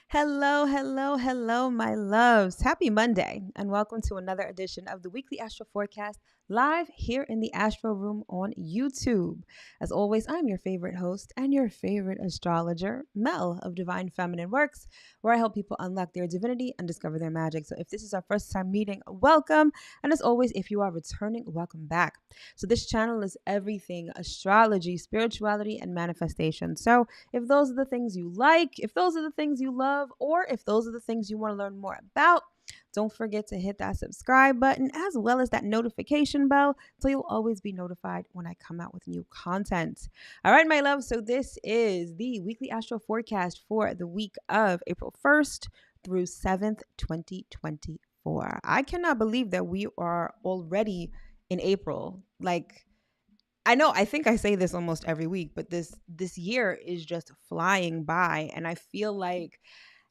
Hello, hello, hello, my loves. Happy Monday, and welcome to another edition of the Weekly Astro Forecast live here in the Astro Room on YouTube. As always, I'm your favorite host and your favorite astrologer, Mel of Divine Feminine Works, where I help people unlock their divinity and discover their magic. So if this is our first time meeting, welcome. And as always, if you are returning, welcome back. So this channel is everything astrology, spirituality, and manifestation. So if those are the things you like, if those are the things you love, or if those are the things you want to learn more about, don't forget to hit that subscribe button as well as that notification bell so you'll always be notified when I come out with new content. All right, my love. So this is the weekly astro forecast for the week of April 1st through 7th, 2024. I cannot believe that we are already in April. I know, I think I say this almost every week, but this year is just flying by, and I feel like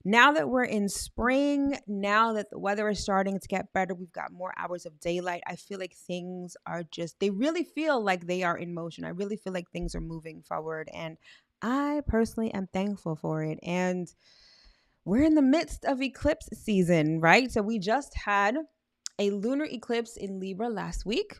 now that we're in spring, now that the weather is starting to get better, we've got more hours of daylight. I feel like things are they really feel like they are in motion. I really feel like things are moving forward, and I personally am thankful for it. And we're in the midst of eclipse season, right? So we just had a lunar eclipse in Libra last week.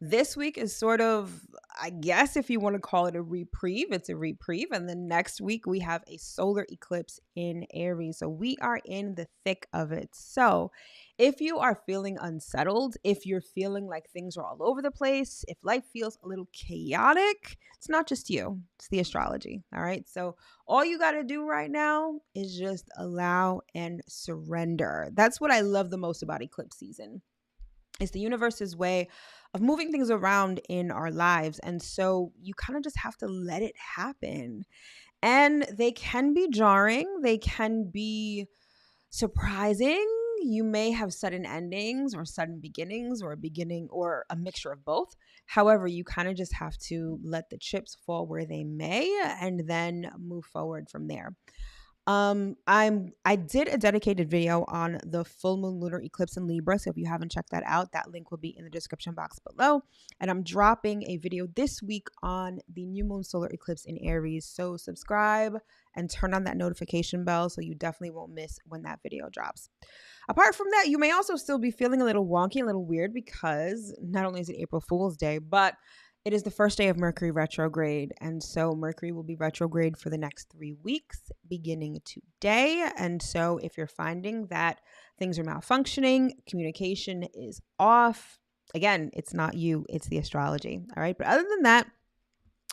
This week is sort of, I guess, if you want to call it a reprieve, it's a reprieve. And then next week we have a solar eclipse in Aries. So we are in the thick of it. So if you are feeling unsettled, if you're feeling like things are all over the place, if life feels a little chaotic, it's not just you, it's the astrology. All right. So all you got to do right now is just allow and surrender. That's what I love the most about eclipse season. It's the universe's way of moving things around in our lives. And so you kind of just have to let it happen. And they can be jarring, they can be surprising. You may have sudden endings or sudden beginnings, or a beginning or a mixture of both. However, you kind of just have to let the chips fall where they may and then move forward from there. I did a dedicated video on the full moon lunar eclipse in Libra. So if you haven't checked that out, that link will be in the description box below. And I'm dropping a video this week on the new moon solar eclipse in Aries. So subscribe and turn on that notification bell so you definitely won't miss when that video drops. Apart from that, you may also still be feeling a little wonky, a little weird, because not only is it April Fool's Day, but it is the first day of Mercury Retrograde, and so Mercury will be retrograde for the next 3 weeks, beginning today. And so if you're finding that things are malfunctioning, communication is off, again, it's not you, it's the astrology. All right. But other than that,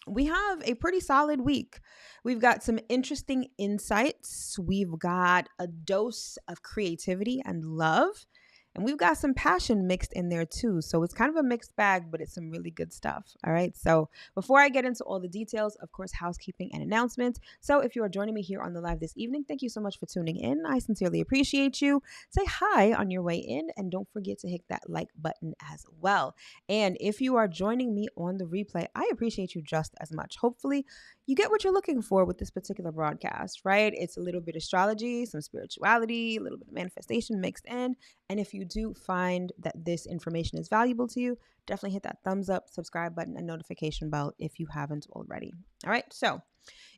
we have a pretty solid week. We've got some interesting insights. We've got a dose of creativity and love. And we've got some passion mixed in there too. So it's kind of a mixed bag, but it's some really good stuff. All right. So before I get into all the details, of course, housekeeping and announcements. So if you are joining me here on the live this evening, thank you so much for tuning in. I sincerely appreciate you. Say hi on your way in, and don't forget to hit that like button as well. And if you are joining me on the replay, I appreciate you just as much. Hopefully you get what you're looking for with this particular broadcast, right? It's a little bit of astrology, some spirituality, a little bit of manifestation mixed in. And if you do find that this information is valuable to you, definitely hit that thumbs up, subscribe button, and notification bell if you haven't already. All right. So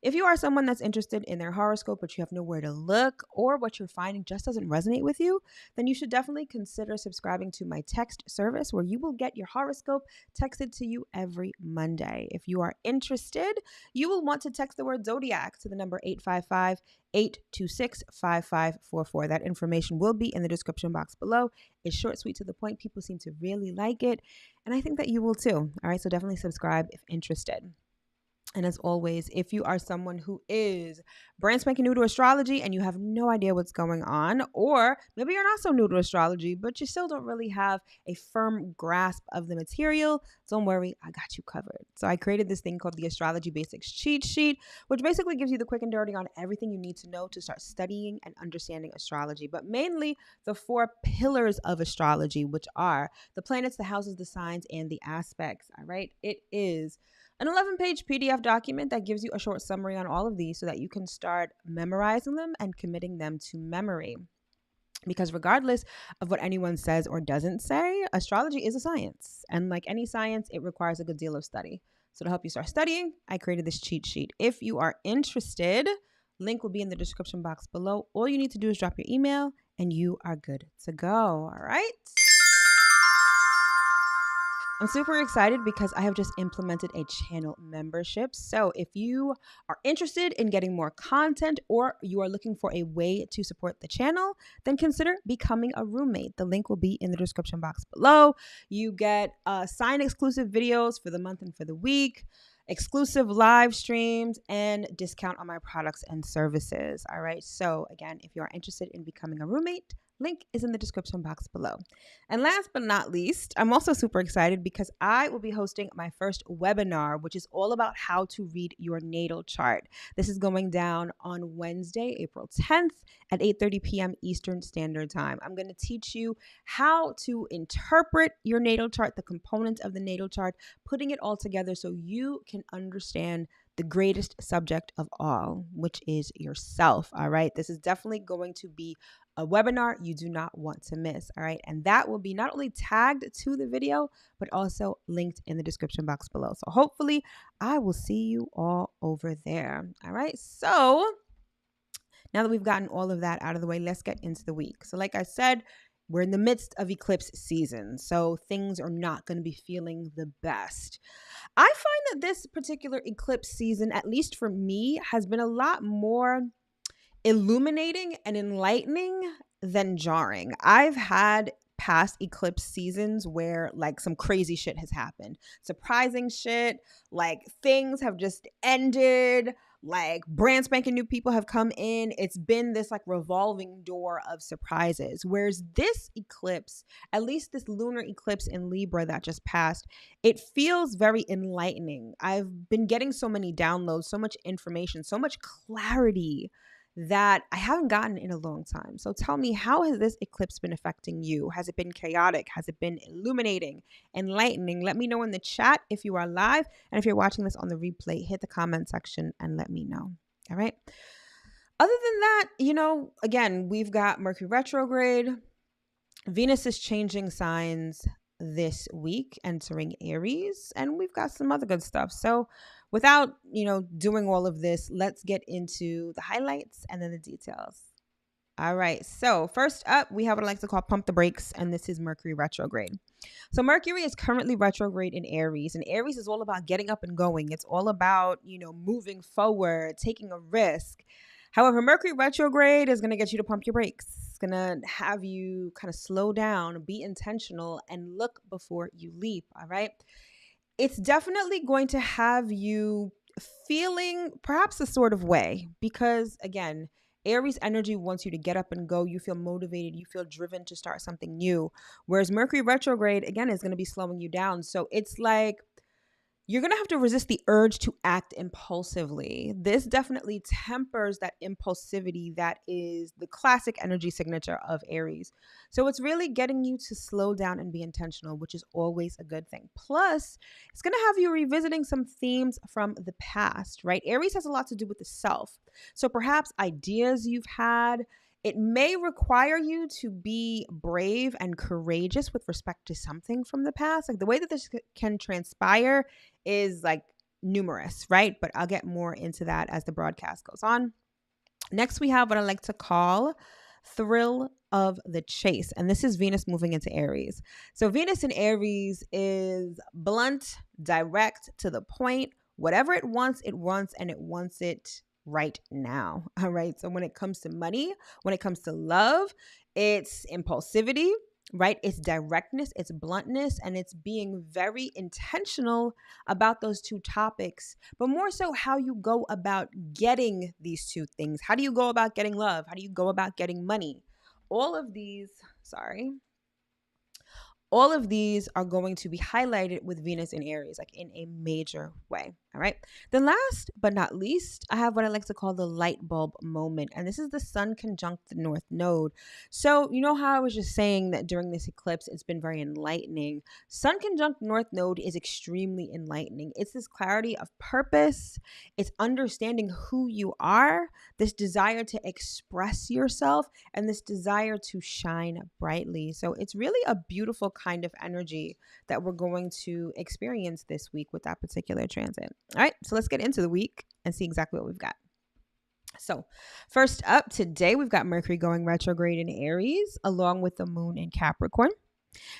if you are someone that's interested in their horoscope, but you have nowhere to look, or what you're finding just doesn't resonate with you, then you should definitely consider subscribing to my text service, where you will get your horoscope texted to you every Monday. If you are interested, you will want to text the word ZODIAC to the number 855-826-5544. That information will be in the description box below. It's short, sweet, to the point. People seem to really like it, and I think that you will too. All right, so definitely subscribe if interested. And as always, if you are someone who is brand spanking new to astrology and you have no idea what's going on, or maybe you're not so new to astrology, but you still don't really have a firm grasp of the material, don't worry, I got you covered. So I created this thing called the Astrology Basics Cheat Sheet, which basically gives you the quick and dirty on everything you need to know to start studying and understanding astrology, but mainly the 4 pillars of astrology, which are the planets, the houses, the signs, and the aspects. All right. It is An 11-page PDF document that gives you a short summary on all of these so that you can start memorizing them and committing them to memory. Because regardless of what anyone says or doesn't say, astrology is a science. And like any science, it requires a good deal of study. So to help you start studying, I created this cheat sheet. If you are interested, link will be in the description box below. All you need to do is drop your email and you are good to go. All right. I'm super excited because I have just implemented a channel membership. So if you are interested in getting more content or you are looking for a way to support the channel, then consider becoming a roommate. The link will be in the description box below. You get sign exclusive videos for the month and for the week, exclusive live streams, and discount on my products and services. All right. So again, if you are interested in becoming a roommate, link is in the description box below. And last but not least, I'm also super excited because I will be hosting my first webinar, which is all about how to read your natal chart. This is going down on Wednesday, April 10th at 8:30 p.m. Eastern Standard Time. I'm going to teach you how to interpret your natal chart, the components of the natal chart, putting it all together so you can understand the greatest subject of all, which is yourself. All right. This is definitely going to be a webinar you do not want to miss. All right. And that will be not only tagged to the video, but also linked in the description box below. So hopefully I will see you all over there. All right. So now that we've gotten all of that out of the way, let's get into the week. So like I said, we're in the midst of eclipse season, so things are not going to be feeling the best. I find that this particular eclipse season, at least for me, has been a lot more illuminating and enlightening than jarring. I've had past eclipse seasons where like some crazy shit has happened. Surprising shit, like things have just ended, like brand spanking new people have come in. It's been this like revolving door of surprises. Whereas this eclipse, at least this lunar eclipse in Libra that just passed, it feels very enlightening. I've been getting so many downloads, so much information, so much clarity that I haven't gotten in a long time. So tell me, how has this eclipse been affecting you? Has it been chaotic? Has it been illuminating, enlightening? Let me know in the chat if you are live. And if you're watching this on the replay, hit the comment section and let me know. All right. Other than that, again, we've got Mercury retrograde. Venus is changing signs this week, entering Aries, and we've got some other good stuff. So without, doing all of this, let's get into the highlights and then the details. All right. So first up, we have what I like to call pump the brakes, and this is Mercury retrograde. So Mercury is currently retrograde in Aries, and Aries is all about getting up and going. It's all about, moving forward, taking a risk. However, Mercury retrograde is going to get you to pump your brakes. It's going to have you kind of slow down, be intentional, and look before you leap. All right. It's definitely going to have you feeling perhaps a sort of way because, again, Aries energy wants you to get up and go. You feel motivated. You feel driven to start something new. Whereas Mercury retrograde, again, is going to be slowing you down. So it's like you're going to have to resist the urge to act impulsively. This definitely tempers that impulsivity that is the classic energy signature of Aries. So it's really getting you to slow down and be intentional, which is always a good thing. Plus, it's going to have you revisiting some themes from the past, right? Aries has a lot to do with the self. So perhaps ideas you've had. It may require you to be brave and courageous with respect to something from the past. Like the way that this can transpire is like numerous, right? But I'll get more into that as the broadcast goes on. Next, we have what I like to call thrill of the chase. And this is Venus moving into Aries. So Venus in Aries is blunt, direct, to the point. Whatever it wants, and it wants it right now. All right. So when it comes to money, when it comes to love, it's impulsivity, right? It's directness, it's bluntness, and it's being very intentional about those two topics, but more so how you go about getting these two things. How do you go about getting love? How do you go about getting money? All of these All of these are going to be highlighted with Venus in Aries, like in a major way. All right. Then last but not least, I have what I like to call the light bulb moment. And this is the Sun conjunct the North Node. So, you know how I was just saying that during this eclipse, it's been very enlightening. Sun conjunct North Node is extremely enlightening. It's this clarity of purpose. It's understanding who you are, this desire to express yourself, and this desire to shine brightly. So it's really a beautiful kind of energy that we're going to experience this week with that particular transit. All right, so let's get into the week and see exactly what we've got. So first up today, we've got Mercury going retrograde in Aries, along with the moon in Capricorn.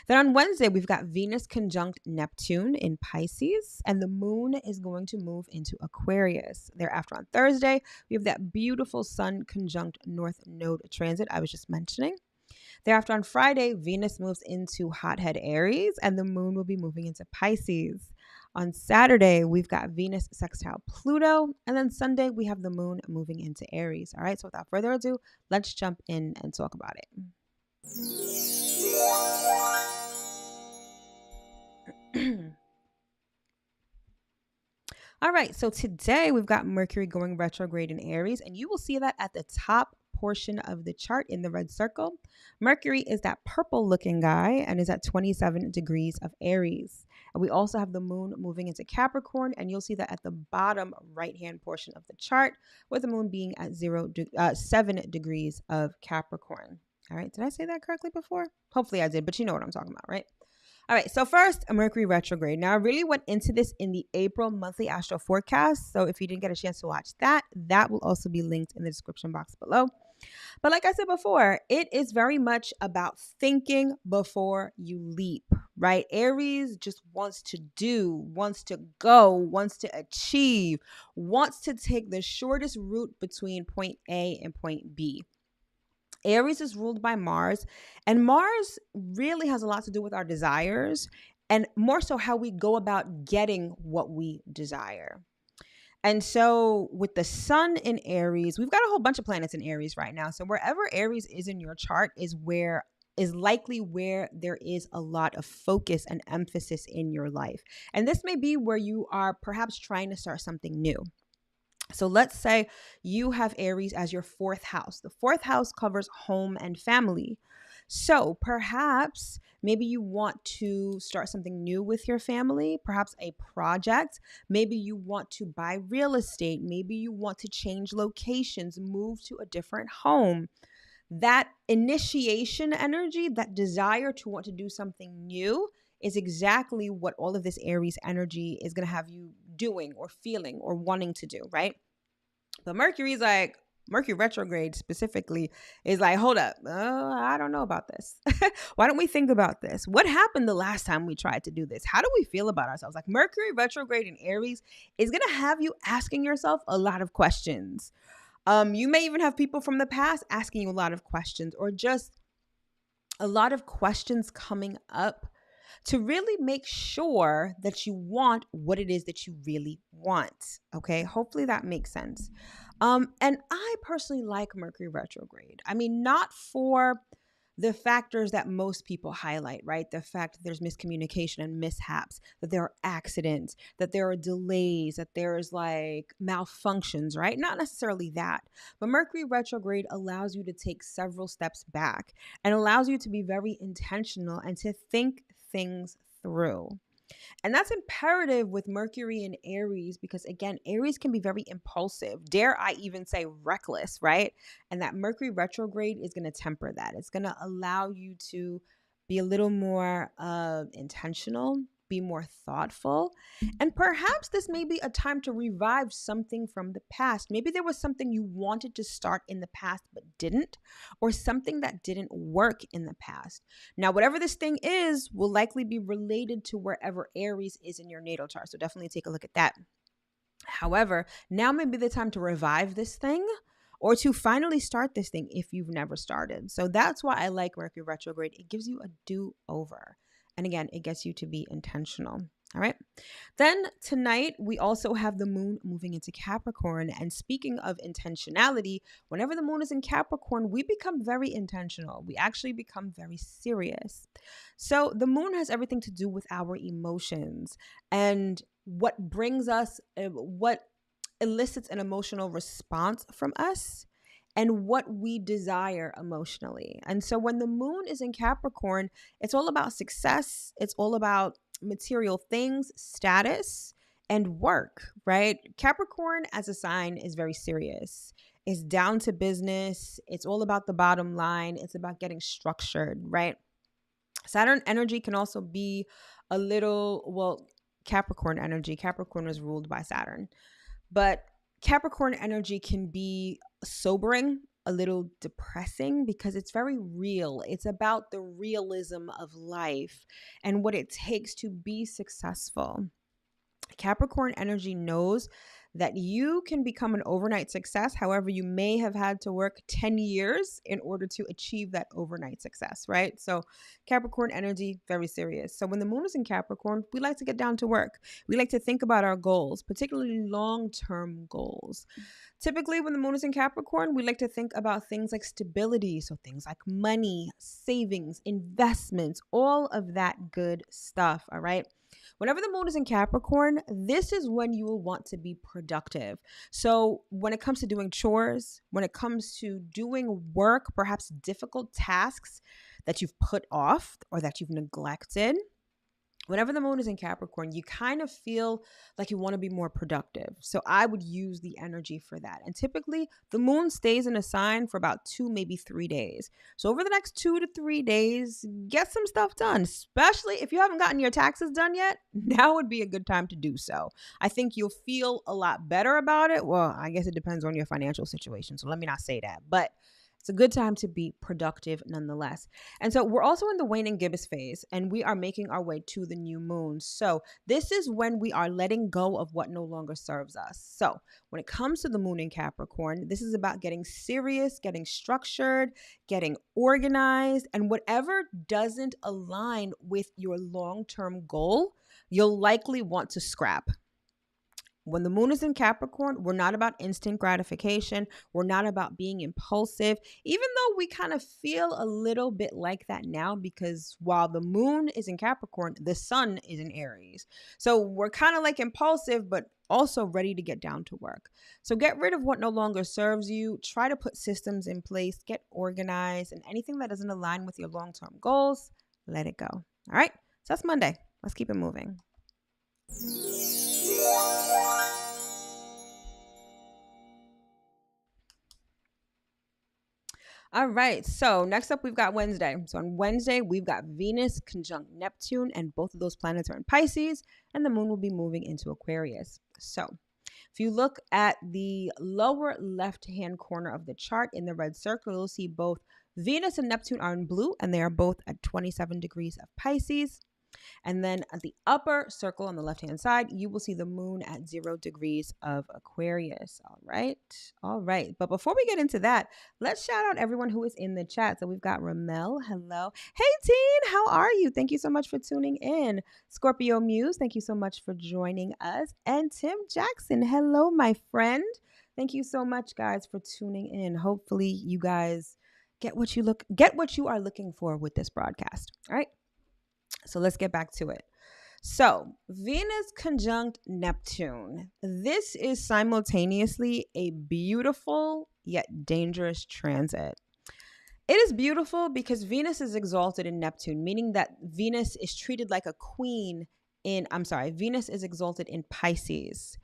Then on Wednesday, we've got Venus conjunct Neptune in Pisces, and the moon is going to move into Aquarius. Thereafter on Thursday, we have that beautiful Sun conjunct North Node transit I was just mentioning. Thereafter on Friday, Venus moves into hothead Aries, and the moon will be moving into Pisces. On Saturday, we've got Venus sextile Pluto, and then Sunday, we have the moon moving into Aries. All right, so without further ado, let's jump in and talk about it. All right, so today we've got Mercury going retrograde in Aries, and you will see that at the top portion of the chart in the red circle. Mercury is that purple looking guy and is at 27 degrees of Aries. And we also have the moon moving into Capricorn, and you'll see that at the bottom right hand portion of the chart, with the moon being at 7 degrees of Capricorn. All right, did I say that correctly before? Hopefully I did, but you know what I'm talking about, right? All right, so first, a Mercury retrograde. Now, I really went into this in the April monthly astro forecast. So if you didn't get a chance to watch that, that will also be linked in the description box below. But like I said before, it is very much about thinking before you leap, right? Aries just wants to do, wants to go, wants to achieve, wants to take the shortest route between point A and point B. Aries is ruled by Mars, and Mars really has a lot to do with our desires and more so how we go about getting what we desire. And so with the sun in Aries, we've got a whole bunch of planets in Aries right now. So wherever Aries is in your chart is likely where there is a lot of focus and emphasis in your life. And this may be where you are perhaps trying to start something new. So let's say you have Aries as your fourth house. The fourth house covers home and family. So perhaps maybe you want to start something new with your family, perhaps a project. Maybe you want to buy real estate. Maybe you want to change locations, move to a different home. That initiation energy, that desire to want to do something new is exactly what all of this Aries energy is going to have you doing or feeling or wanting to do, right? But Mercury retrograde specifically is like, hold up, I don't know about this. Why don't we think about this? What happened the last time we tried to do this? How do we feel about ourselves? Like Mercury retrograde in Aries is going to have you asking yourself a lot of questions. You may even have people from the past asking you a lot of questions, or just a lot of questions coming up to really make sure that you want what it is that you really want. Okay, hopefully that makes sense. And I personally like Mercury retrograde. I mean, not for the factors that most people highlight, right? The fact that there's miscommunication and mishaps, that there are accidents, that there are delays, that there's like malfunctions, right? Not necessarily that. But Mercury retrograde allows you to take several steps back and allows you to be very intentional and to think things through. And that's imperative with Mercury in Aries because, again, Aries can be very impulsive, dare I even say reckless, right? And that Mercury retrograde is going to temper that. It's going to allow you to be a little more intentional, be more thoughtful. And perhaps this may be a time to revive something from the past. Maybe there was something you wanted to start in the past but didn't, or something that didn't work in the past. Now, whatever this thing is will likely be related to wherever Aries is in your natal chart. So definitely take a look at that. However, now may be the time to revive this thing or to finally start this thing if you've never started. So that's why I like Mercury retrograde. It gives you a do-over. And again, it gets you to be intentional. All right. Then tonight, we also have the moon moving into Capricorn. And speaking of intentionality, whenever the moon is in Capricorn, we become very intentional. We actually become very serious. So the moon has everything to do with our emotions and what brings us, what elicits an emotional response from us and what we desire emotionally. And so when the moon is in Capricorn, it's all about success. It's all about material things, status, and work, right? Capricorn as a sign is very serious. It's down to business. It's all about the bottom line. It's about getting structured, right? Saturn energy can also be a little, well, Capricorn energy. Capricorn is ruled by Saturn. But Capricorn energy can be sobering, a little depressing because it's very real. It's about the realism of life and what it takes to be successful. Capricorn energy knows that you can become an overnight success. However, you may have had to work 10 years in order to achieve that overnight success, right? So Capricorn energy, very serious. So when the moon is in Capricorn, we like to get down to work. We like to think about our goals, particularly long-term goals. Typically, when the moon is in Capricorn, we like to think about things like stability. So things like money, savings, investments, all of that good stuff, all right? Whenever the moon is in Capricorn, this is when you will want to be productive. So when it comes to doing chores, when it comes to doing work, perhaps difficult tasks that you've put off or that you've neglected, whenever the moon is in Capricorn, you kind of feel like you want to be more productive. So I would use the energy for that. And typically the moon stays in a sign for about 2, maybe 3 days. So over the next 2 to 3 days, get some stuff done, especially if you haven't gotten your taxes done yet. Now would be a good time to do so. I think you'll feel a lot better about it. Well, I guess it depends on your financial situation. So let me not say that, but it's a good time to be productive nonetheless. And so we're also in the waning gibbous phase, and we are making our way to the new moon. So this is when we are letting go of what no longer serves us. So when it comes to the moon in Capricorn, this is about getting serious, getting structured, getting organized, and whatever doesn't align with your long-term goal, you'll likely want to scrap. When the moon is in Capricorn, we're not about instant gratification. We're not about being impulsive, even though we kind of feel a little bit like that now because while the moon is in Capricorn, the sun is in Aries. So we're kind of like impulsive, but also ready to get down to work. So get rid of what no longer serves you. Try to put systems in place, get organized, and anything that doesn't align with your long-term goals, let it go. All right. So that's Monday. Let's keep it moving. All right. So next up, we've got Wednesday. So on Wednesday, we've got Venus conjunct Neptune, and both of those planets are in Pisces, and the moon will be moving into Aquarius. So if you look at the lower left-hand corner of the chart in the red circle, you'll see both Venus and Neptune are in blue, and they are both at 27 degrees of Pisces. And then at the upper circle on the left-hand side, you will see the moon at 0 degrees of Aquarius. All right. All right. But before we get into that, let's shout out everyone who is in the chat. So we've got Ramel. Hello. Hey, Teen. How are you? Thank you so much for tuning in. Scorpio Muse, thank you so much for joining us. And Tim Jackson. Hello, my friend. Thank you so much, guys, for tuning in. Hopefully you guys get what you are looking for with this broadcast. All right. So let's get back to it. So Venus conjunct Neptune. This is simultaneously a beautiful yet dangerous transit. It is beautiful because Venus is exalted in Neptune, meaning that Venus is treated like a queen Venus is exalted in Pisces.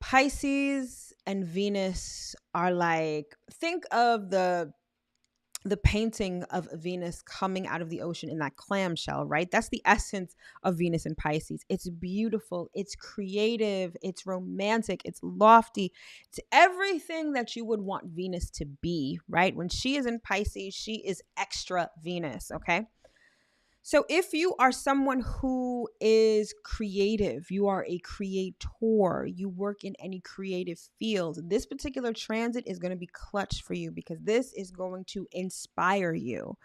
Pisces and Venus are like, think of the painting of Venus coming out of the ocean in that clamshell, right? That's the essence of Venus and Pisces. It's beautiful, it's creative, it's romantic, it's lofty. It's everything that you would want Venus to be, right? When she is in Pisces, she is extra Venus, okay? So if you are someone who is creative, you are a creator, you work in any creative field, this particular transit is going to be clutch for you because this is going to inspire you.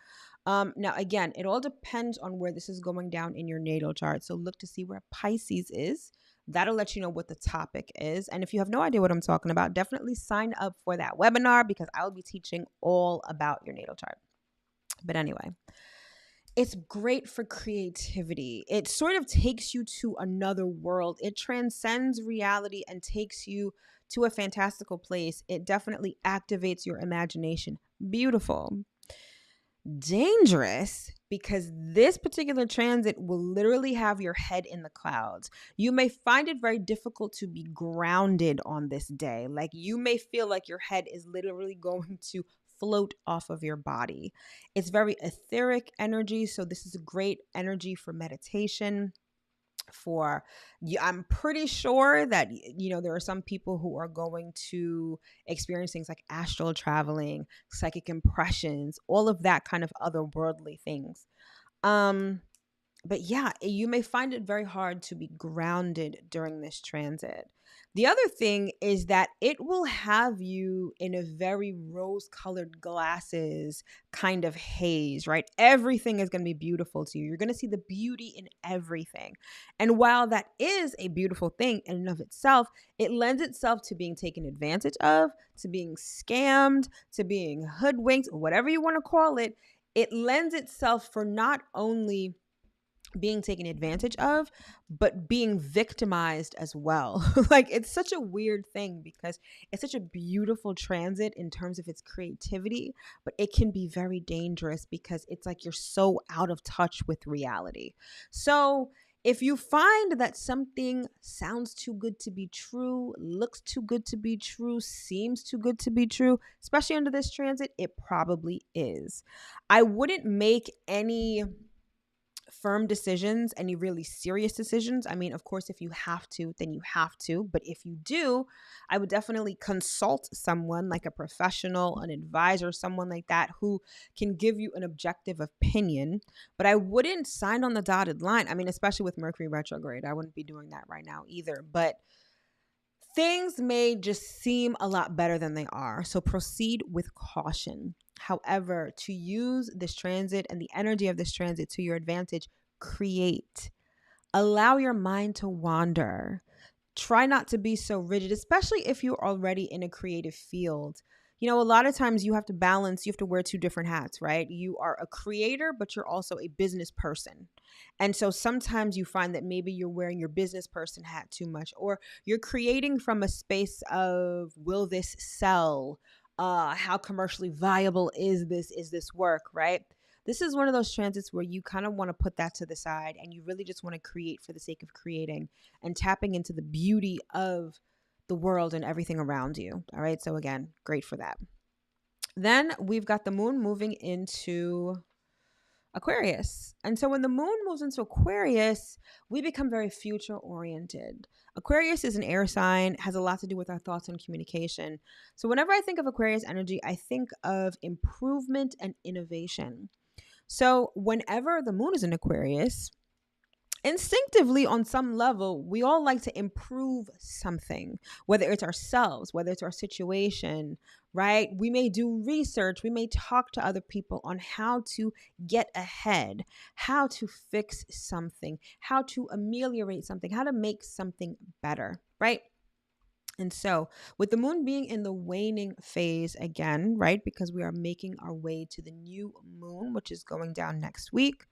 Now, again, it all depends on where this is going down in your natal chart. So look to see where Pisces is. That'll let you know what the topic is. And if you have no idea what I'm talking about, definitely sign up for that webinar because I'll be teaching all about your natal chart. But anyway, it's great for creativity. It sort of takes you to another world. It transcends reality and takes you to a fantastical place. It definitely activates your imagination. Beautiful. Dangerous because this particular transit will literally have your head in the clouds. You may find it very difficult to be grounded on this day. Like you may feel like your head is literally going to float off of your body. It's very etheric energy, so this is a great energy for meditation. For you, I'm pretty sure that there are some people who are going to experience things like astral traveling, psychic impressions, all of that kind of otherworldly things. But yeah, you may find it very hard to be grounded during this transit. The other thing is that it will have you in a very rose-colored glasses kind of haze, right? Everything is going to be beautiful to you. You're going to see the beauty in everything. And while that is a beautiful thing in and of itself, it lends itself to being taken advantage of, to being scammed, to being hoodwinked, whatever you want to call it. It lends itself for not only being taken advantage of, but being victimized as well. Like it's such a weird thing because it's such a beautiful transit in terms of its creativity, but it can be very dangerous because it's like you're so out of touch with reality. So if you find that something sounds too good to be true, looks too good to be true, seems too good to be true, especially under this transit, it probably is. I wouldn't make any firm decisions, any really serious decisions. I mean, of course, if you have to, then you have to. But if you do, I would definitely consult someone like a professional, an advisor, someone like that who can give you an objective opinion. But I wouldn't sign on the dotted line. I mean, especially with Mercury retrograde, I wouldn't be doing that right now either. But things may just seem a lot better than they are. So proceed with caution. However, to use this transit and the energy of this transit to your advantage, create. Allow your mind to wander. Try not to be so rigid, especially if you're already in a creative field. A lot of times you have to balance, you have to wear two different hats, right? You are a creator, but you're also a business person. And so sometimes you find that maybe you're wearing your business person hat too much, or you're creating from a space of, will this sell? How commercially viable is this work, right? This is one of those transits where you kind of want to put that to the side and you really just want to create for the sake of creating and tapping into the beauty of the world and everything around you. All right. So again, great for that. Then we've got the moon moving into Aquarius. And so when the moon moves into Aquarius, we become very future oriented. Aquarius is an air sign, has a lot to do with our thoughts and communication. So whenever I think of Aquarius energy, I think of improvement and innovation. So whenever the moon is in Aquarius, instinctively on some level, we all like to improve something, whether it's ourselves, whether it's our situation, right? We may do research, we may talk to other people on how to get ahead, how to fix something, how to ameliorate something, how to make something better, right? And so with the moon being in the waning phase again, right? Because we are making our way to the new moon, which is going down next week.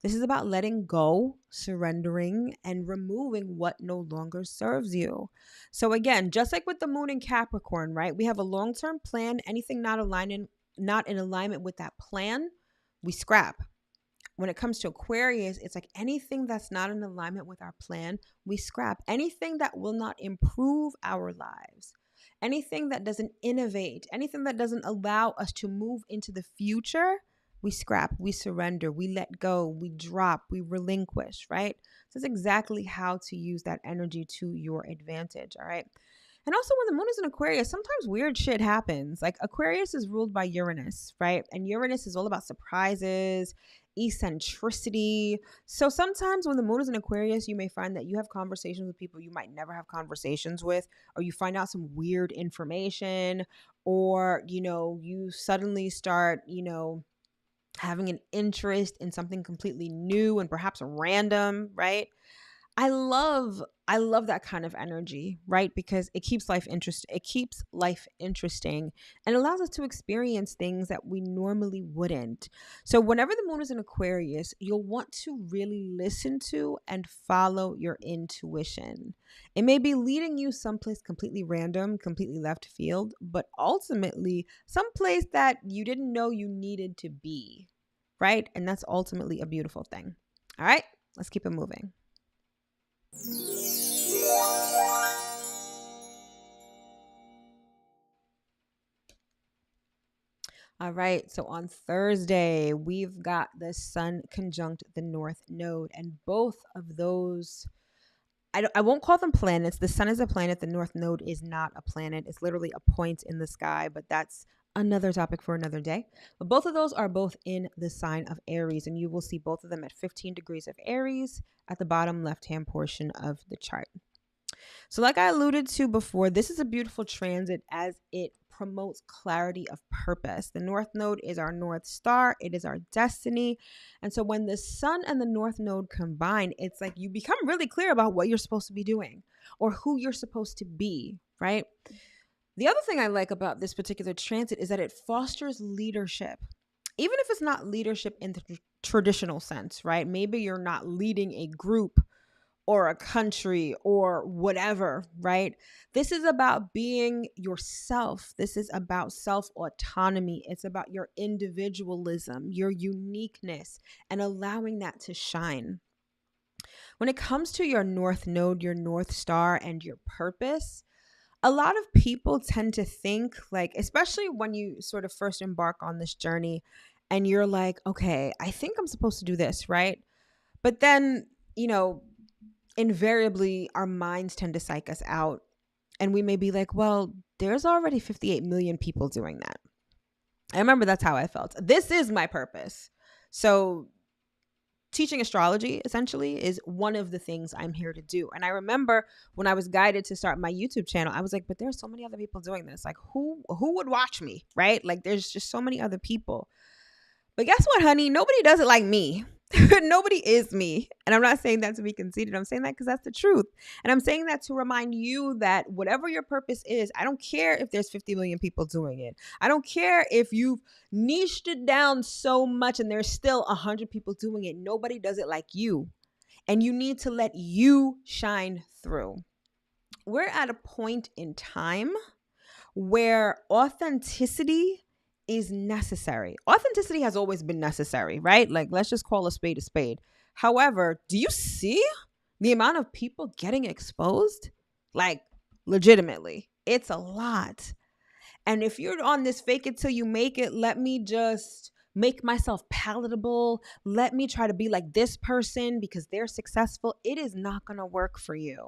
This is about letting go, surrendering, and removing what no longer serves you. So again, just like with the moon in Capricorn, right? We have a long-term plan. Anything not in alignment with that plan, we scrap. When it comes to Aquarius, it's like anything that's not in alignment with our plan, we scrap. Anything that will not improve our lives, anything that doesn't innovate, anything that doesn't allow us to move into the future, we scrap, we surrender, we let go, we drop, we relinquish, right? So that's exactly how to use that energy to your advantage, all right? And also when the moon is in Aquarius, sometimes weird shit happens. Like Aquarius is ruled by Uranus, right? And Uranus is all about surprises, eccentricity. So sometimes when the moon is in Aquarius, you may find that you have conversations with people you might never have conversations with, or you find out some weird information, or, you suddenly start, having an interest in something completely new and perhaps random, right? I love that kind of energy, right? Because it keeps life interesting and allows us to experience things that we normally wouldn't. So whenever the moon is in Aquarius, you'll want to really listen to and follow your intuition. It may be leading you someplace completely random, completely left field, but ultimately someplace that you didn't know you needed to be, right? And that's ultimately a beautiful thing. All right, let's keep it moving. All right, so on Thursday, we've got the sun conjunct the North Node, and both of those, I won't call them planets. The sun is a planet, the North Node is not a planet. It's literally a point in the sky, but that's another topic for another day. But both of those are both in the sign of Aries, and you will see both of them at 15 degrees of Aries at the bottom left-hand portion of the chart. So like I alluded to before, this is a beautiful transit as it promotes clarity of purpose. The North Node is our North Star. It is our destiny. And so when the sun and the North Node combine, it's like you become really clear about what you're supposed to be doing or who you're supposed to be, right? The other thing I like about this particular transit is that it fosters leadership. Even if it's not leadership in the traditional sense, right? Maybe you're not leading a group or a country or whatever, right? This is about being yourself. This is about self-autonomy. It's about your individualism, your uniqueness, and allowing that to shine. When it comes to your North Node, your North Star, and your purpose, a lot of people tend to think like, especially when you sort of first embark on this journey and you're like, okay, I think I'm supposed to do this, right? But then, invariably our minds tend to psych us out, and we may be like, well, there's already 58 million people doing that. I remember that's how I felt. This is my purpose. So teaching astrology essentially is one of the things I'm here to do. And I remember when I was guided to start my YouTube channel, I was like, but there's so many other people doing this. Like who would watch me, right? Like there's just so many other people. But guess what, honey? Nobody does it like me. Nobody is me. And I'm not saying that to be conceited. I'm saying that because that's the truth. And I'm saying that to remind you that whatever your purpose is, I don't care if there's 50 million people doing it. I don't care if you've niched it down so much and there's still 100 people doing it. Nobody does it like you. And you need to let you shine through. We're at a point in time where authenticity is necessary. Authenticity has always been necessary, right? Like, let's just call a spade a spade. However, do you see the amount of people getting exposed? Like, legitimately, it's a lot. And if you're on this fake it till you make it, let me just make myself palatable. Let me try to be like this person because they're successful. It is not going to work for you.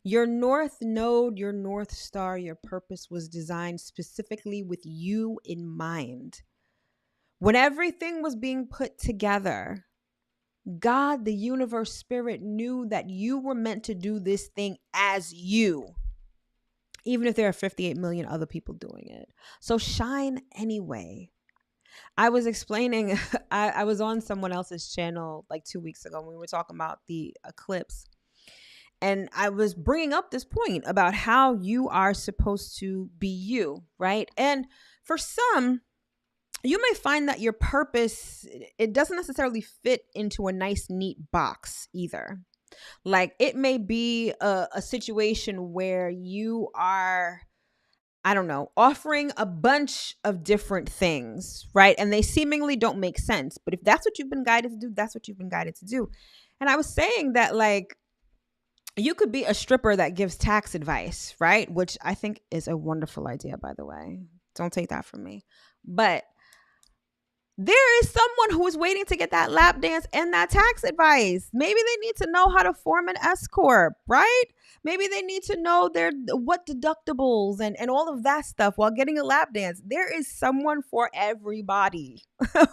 Your North Node, your North Star, your purpose was designed specifically with you in mind. When everything was being put together, God, the universe, spirit knew that you were meant to do this thing as you, even if there are 58 million other people doing it. So shine anyway. I was explaining, I was on someone else's channel like 2 weeks ago when we were talking about the eclipse. And I was bringing up this point about how you are supposed to be you, right? And for some, you may find that your purpose, it doesn't necessarily fit into a nice, neat box either. Like it may be a situation where you are, I don't know, offering a bunch of different things, right? And they seemingly don't make sense. But if that's what you've been guided to do, that's what you've been guided to do. And I was saying that like, you could be a stripper that gives tax advice, right? Which I think is a wonderful idea, by the way. Don't take that from me. But there is someone who is waiting to get that lap dance and that tax advice. Maybe they need to know how to form an S corp, right? Maybe they need to know what deductibles and all of that stuff while getting a lap dance. There is someone for everybody.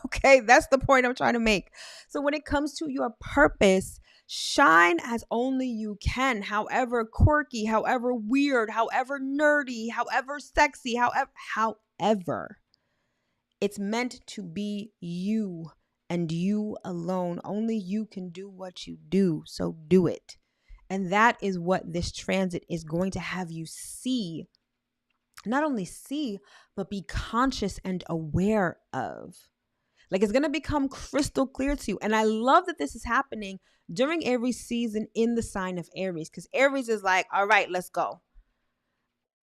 Okay, that's the point I'm trying to make. So when it comes to your purpose, shine as only you can, however quirky, however weird, however nerdy, however sexy, however. It's meant to be you and you alone. Only you can do what you do, so do it. And that is what this transit is going to have you see. Not only see, but be conscious and aware of. Like, it's going to become crystal clear to you. And I love that this is happening during Aries season in the sign of Aries, because Aries is like, all right, let's go.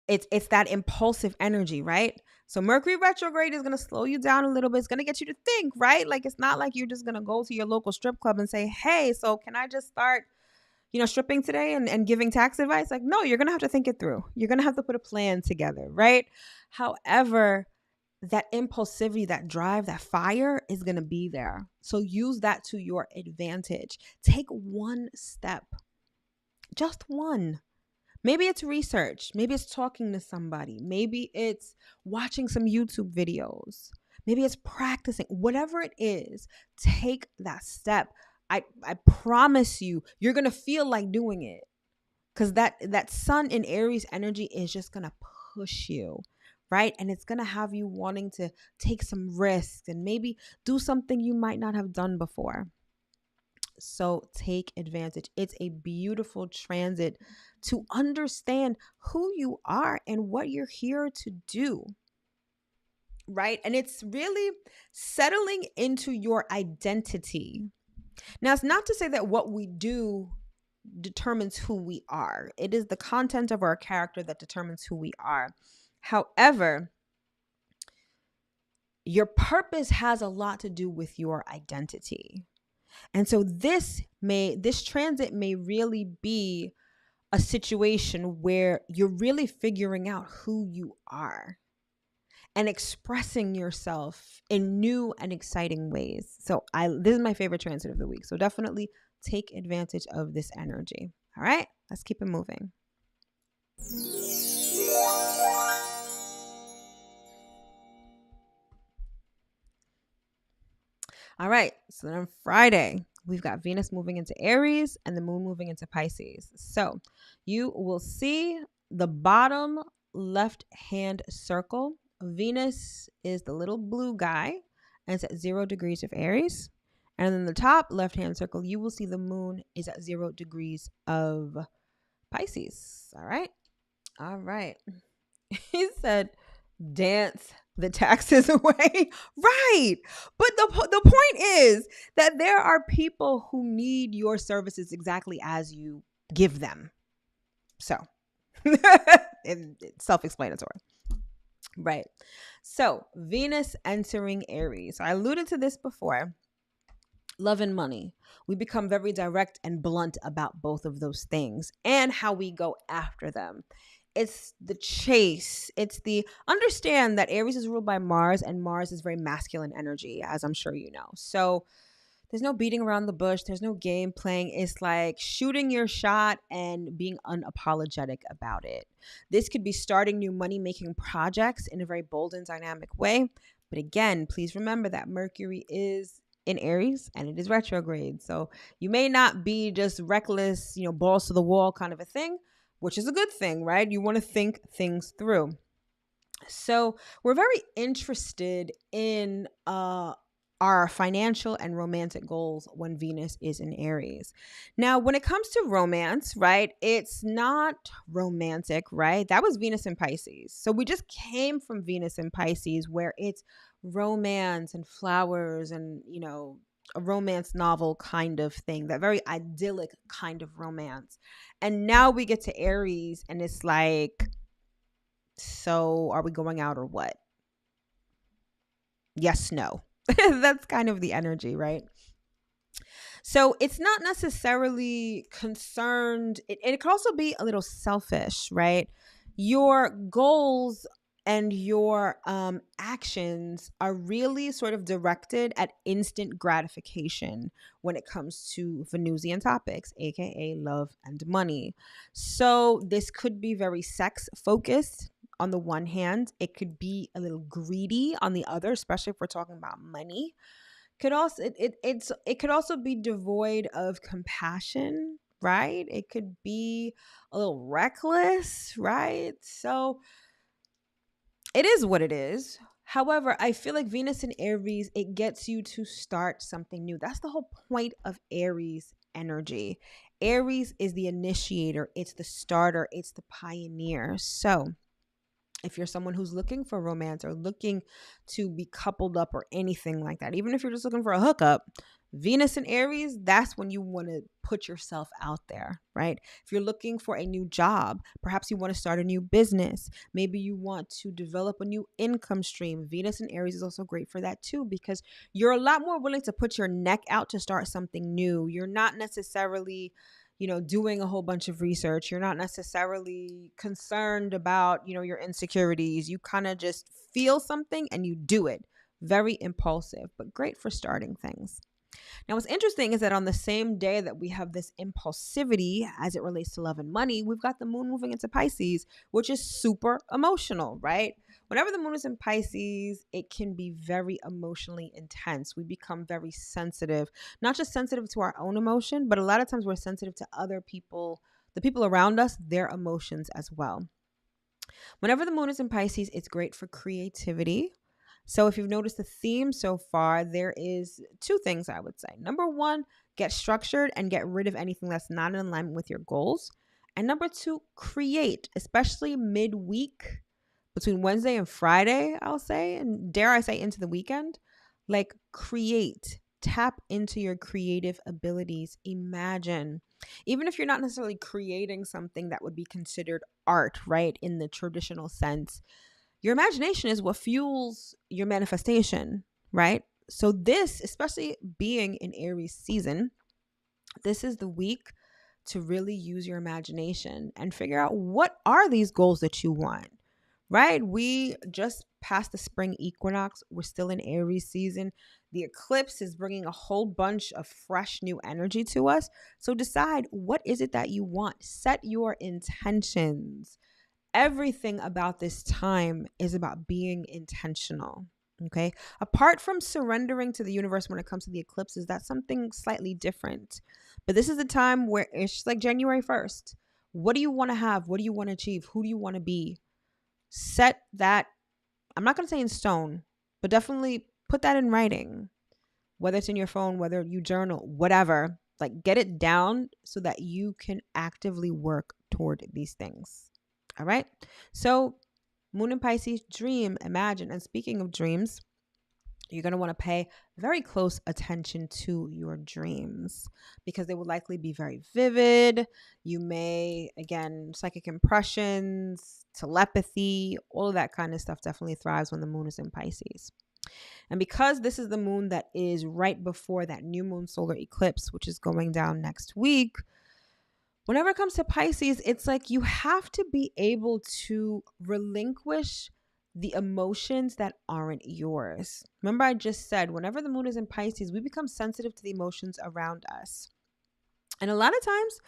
It's that impulsive energy, right? So Mercury retrograde is going to slow you down a little bit. It's going to get you to think, right? Like, it's not like you're just going to go to your local strip club and say, hey, so can I just start, stripping today and giving tax advice? Like, no, you're going to have to think it through. You're going to have to put a plan together, right? However, that impulsivity, that drive, that fire is going to be there. So use that to your advantage. Take one step, just one. Maybe it's research. Maybe it's talking to somebody. Maybe it's watching some YouTube videos. Maybe it's practicing. Whatever it is, take that step. I promise you, you're going to feel like doing it, because that sun in Aries energy is just going to push you, right? And it's going to have you wanting to take some risks and maybe do something you might not have done before. So take advantage. It's a beautiful transit to understand who you are and what you're here to do, right? And it's really settling into your identity. Now, it's not to say that what we do determines who we are. It is the content of our character that determines who we are. However, your purpose has a lot to do with your identity. And so this transit may really be a situation where you're really figuring out who you are and expressing yourself in new and exciting ways. So this is my favorite transit of the week. So definitely take advantage of this energy. All right, let's keep it moving. All right, so then on Friday, we've got Venus moving into Aries and the moon moving into Pisces. So you will see the bottom left-hand circle. Venus is the little blue guy, and it's at 0 degrees of Aries. And then the top left-hand circle, you will see the moon is at 0 degrees of Pisces. All right. All right. He said, dance the taxes away. Right. But the point is that there are people who need your services exactly as you give them. So it's self-explanatory. Right. So Venus entering Aries. I alluded to this before. Love and money. We become very direct and blunt about both of those things and how we go after them. It's the chase. It's the understand that Aries is ruled by Mars, and Mars is very masculine energy, as I'm sure you know. So there's no beating around the bush. There's no game playing. It's like shooting your shot and being unapologetic about it. This could be starting new money-making projects in a very bold and dynamic way. But again, please remember that Mercury is in Aries and it is retrograde. So you may not be just reckless, balls to the wall kind of a thing, which is a good thing, right? You want to think things through. So we're very interested in our financial and romantic goals when Venus is in Aries. Now, when it comes to romance, right, it's not romantic, right? That was Venus in Pisces. So we just came from Venus in Pisces, where it's romance and flowers and, a romance novel kind of thing, that very idyllic kind of romance. And now we get to Aries and it's like, so are we going out or what? Yes, no. That's kind of the energy, right? So it's not necessarily concerned. It could also be a little selfish, right? Your goals and your actions are really sort of directed at instant gratification when it comes to Venusian topics, aka love and money. So this could be very sex focused on the one hand. It could be a little greedy on the other, especially if we're talking about money. It could also be devoid of compassion, right? It could be a little reckless, right? So it is what it is. However, I feel like Venus in Aries, it gets you to start something new. That's the whole point of Aries energy. Aries is the initiator, it's the starter, it's the pioneer. So, if you're someone who's looking for romance or looking to be coupled up or anything like that, even if you're just looking for a hookup, Venus in Aries, that's when you want to put yourself out there, right? If you're looking for a new job, perhaps you want to start a new business, maybe you want to develop a new income stream. Venus in Aries is also great for that too, because you're a lot more willing to put your neck out to start something new. You're not necessarily doing a whole bunch of research. You're not necessarily concerned about, your insecurities. You kind of just feel something and you do it. Very impulsive, but great for starting things. Now, what's interesting is that on the same day that we have this impulsivity as it relates to love and money, we've got the moon moving into Pisces, which is super emotional, right? Whenever the moon is in Pisces, it can be very emotionally intense. We become very sensitive, not just sensitive to our own emotion, but a lot of times we're sensitive to other people, the people around us, their emotions as well. Whenever the moon is in Pisces, it's great for creativity. So if you've noticed the theme so far, there is two things I would say. Number one, get structured and get rid of anything that's not in alignment with your goals. And number two, create, especially midweek between Wednesday and Friday, I'll say, and dare I say into the weekend, like create, tap into your creative abilities, imagine. Even if you're not necessarily creating something that would be considered art, right, in the traditional sense, your imagination is what fuels your manifestation, right? So this, especially being in Aries season, this is the week to really use your imagination and figure out what are these goals that you want, right? We just passed the spring equinox. We're still in Aries season. The eclipse is bringing a whole bunch of fresh new energy to us. So decide, what is it that you want? Set your intentions. Everything about this time is about being intentional. Okay. Apart from surrendering to the universe when it comes to the eclipses, that's something slightly different. But this is the time where it's like January 1st. What do you want to have? What do you want to achieve? Who do you want to be? Set that, I'm not going to say in stone, but definitely put that in writing, whether it's in your phone, whether you journal, whatever. Like, get it down so that you can actively work toward these things. All right. So moon in Pisces, dream, imagine. And speaking of dreams, you're going to want to pay very close attention to your dreams because they will likely be very vivid. You may, again, psychic impressions, telepathy, all of that kind of stuff definitely thrives when the moon is in Pisces. And because this is the moon that is right before that new moon solar eclipse, which is going down next week, whenever it comes to Pisces, it's like you have to be able to relinquish the emotions that aren't yours. Remember, I just said, whenever the moon is in Pisces, we become sensitive to the emotions around us. And a lot of times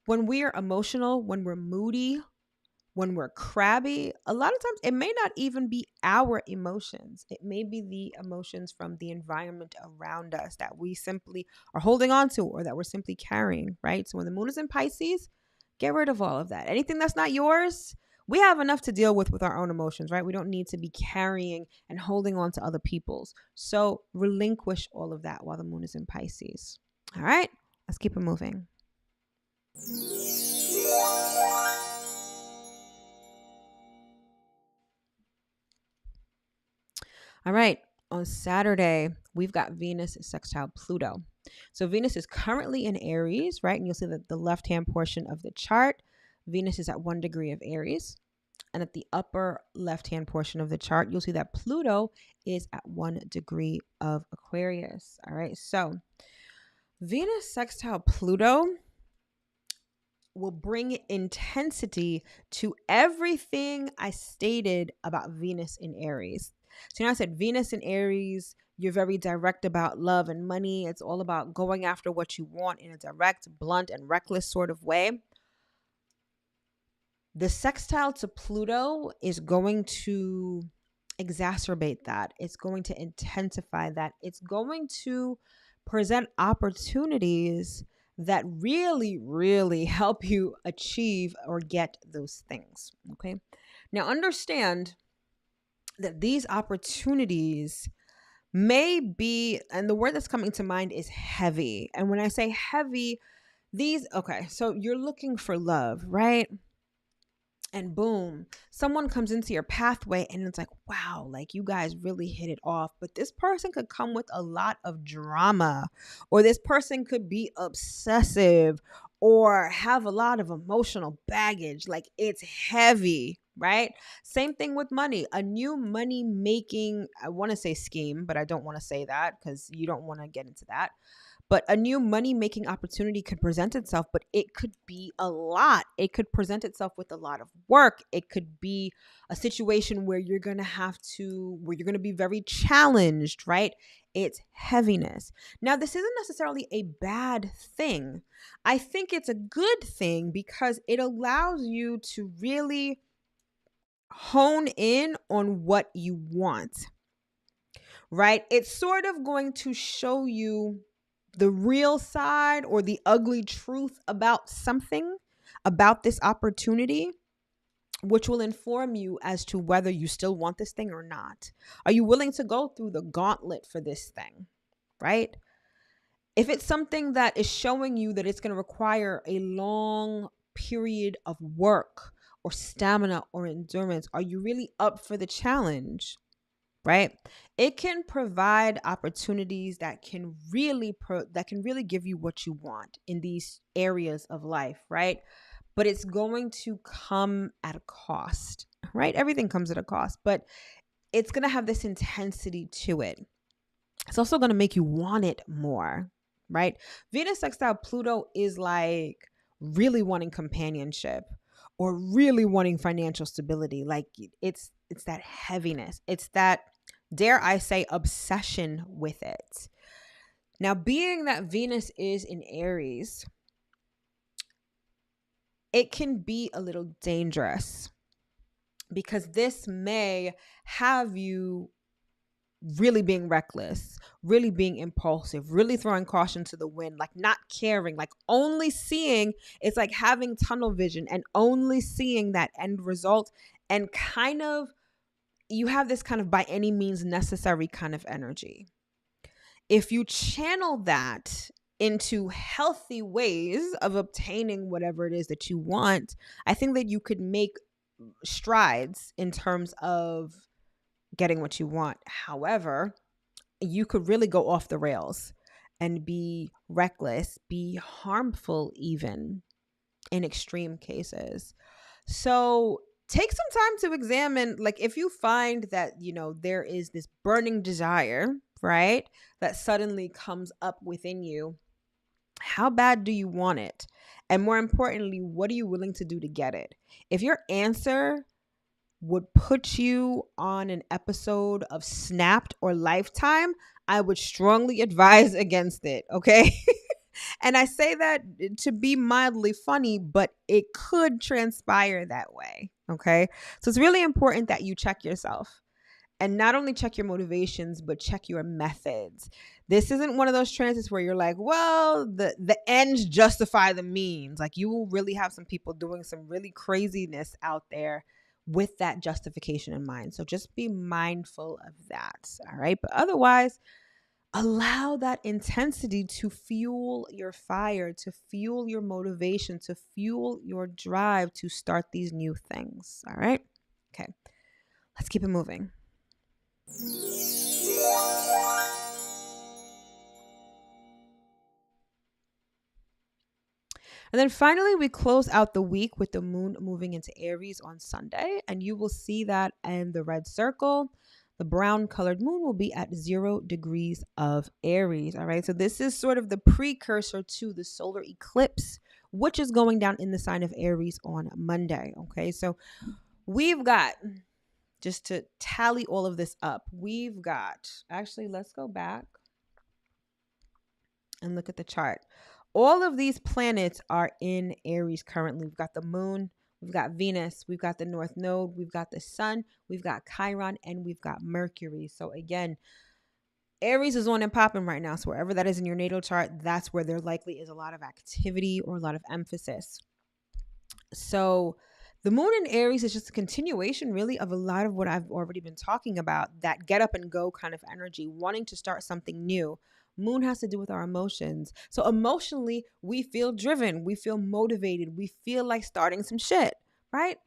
when we are emotional, when we're moody, when we're crabby, a lot of times it may not even be our emotions. It may be the emotions from the environment around us that we simply are holding on to or that we're simply carrying, right? So when the moon is in Pisces, get rid of all of that. Anything that's not yours, we have enough to deal with our own emotions, right? We don't need to be carrying and holding on to other people's. So relinquish all of that while the moon is in Pisces. All right, let's keep it moving. All right. On Saturday, we've got Venus sextile Pluto. So Venus is currently in Aries, right? And you'll see that the left-hand portion of the chart, Venus is at 1 degree of Aries. And at the upper left-hand portion of the chart, you'll see that Pluto is at 1 degree of Aquarius. All right. So Venus sextile Pluto will bring intensity to everything I stated about Venus in Aries. So, I said Venus in Aries, you're very direct about love and money. It's all about going after what you want in a direct, blunt, and reckless sort of way. The sextile to Pluto is going to exacerbate that. It's going to intensify that. It's going to present opportunities that really, really help you achieve or get those things. Okay. Now, understand that these opportunities may be, and the word that's coming to mind is heavy. And when I say heavy, okay, so you're looking for love, right? And boom, someone comes into your pathway and it's like, wow, like you guys really hit it off. But this person could come with a lot of drama, or this person could be obsessive or have a lot of emotional baggage. Like it's heavy, right? Same thing with money. A new money making, I want to say scheme, but I don't want to say that because you don't want to get into that. But a new money making opportunity could present itself, but it could be a lot. It could present itself with a lot of work. It could be a situation where you're going to be very challenged, right? It's heaviness. Now, this isn't necessarily a bad thing. I think it's a good thing because it allows you to really hone in on what you want, right? It's sort of going to show you the real side or the ugly truth about something, about this opportunity, which will inform you as to whether you still want this thing or not. Are you willing to go through the gauntlet for this thing, right? If it's something that is showing you that it's going to require a long period of work or stamina or endurance, are you really up for the challenge? Right? It can provide opportunities that can really give you what you want in these areas of life, right? But it's going to come at a cost, right? Everything comes at a cost, but it's going to have this intensity to it. It's also going to make you want it more, right? Venus sextile Pluto is like really wanting companionship or really wanting financial stability. Like it's that heaviness. It's that, dare I say, obsession with it. Now, being that Venus is in Aries, it can be a little dangerous because this may have you really being reckless, really being impulsive, really throwing caution to the wind, like not caring, like only seeing, it's like having tunnel vision and only seeing that end result, and kind of you have this kind of by any means necessary kind of energy. If you channel that into healthy ways of obtaining whatever it is that you want, I think that you could make strides in terms of getting what you want. However, you could really go off the rails and be reckless, be harmful even in extreme cases. So take some time to examine, like if you find that, there is this burning desire, right, that suddenly comes up within you, how bad do you want it? And more importantly, what are you willing to do to get it? If your answer would put you on an episode of Snapped or Lifetime, I would strongly advise against it, okay? And I say that to be mildly funny, but it could transpire that way, okay? So it's really important that you check yourself and not only check your motivations, but check your methods. This isn't one of those transits where you're like, well, the ends justify the means. Like you will really have some people doing some really craziness out there with that justification in mind. So just be mindful of that, all right? But otherwise, allow that intensity to fuel your fire, to fuel your motivation, to fuel your drive to start these new things, all right? Okay, let's keep it moving. And then finally, we close out the week with the moon moving into Aries on Sunday. And you will see that in the red circle, the brown colored moon will be at 0 degrees of Aries. All right. So this is sort of the precursor to the solar eclipse, which is going down in the sign of Aries on Monday. Okay. So we've got, just to tally all of this up, actually, let's go back and look at the chart. All of these planets are in Aries currently. We've got the moon, we've got Venus, we've got the North Node, we've got the sun, we've got Chiron, and we've got Mercury. So again, Aries is on and popping right now. So wherever that is in your natal chart, that's where there likely is a lot of activity or a lot of emphasis. So The moon in Aries is just a continuation, really, of a lot of what I've already been talking about, that get up and go kind of energy, wanting to start something new. Moon has to do with our emotions. So emotionally, we feel driven, we feel motivated, we feel like starting some shit, right?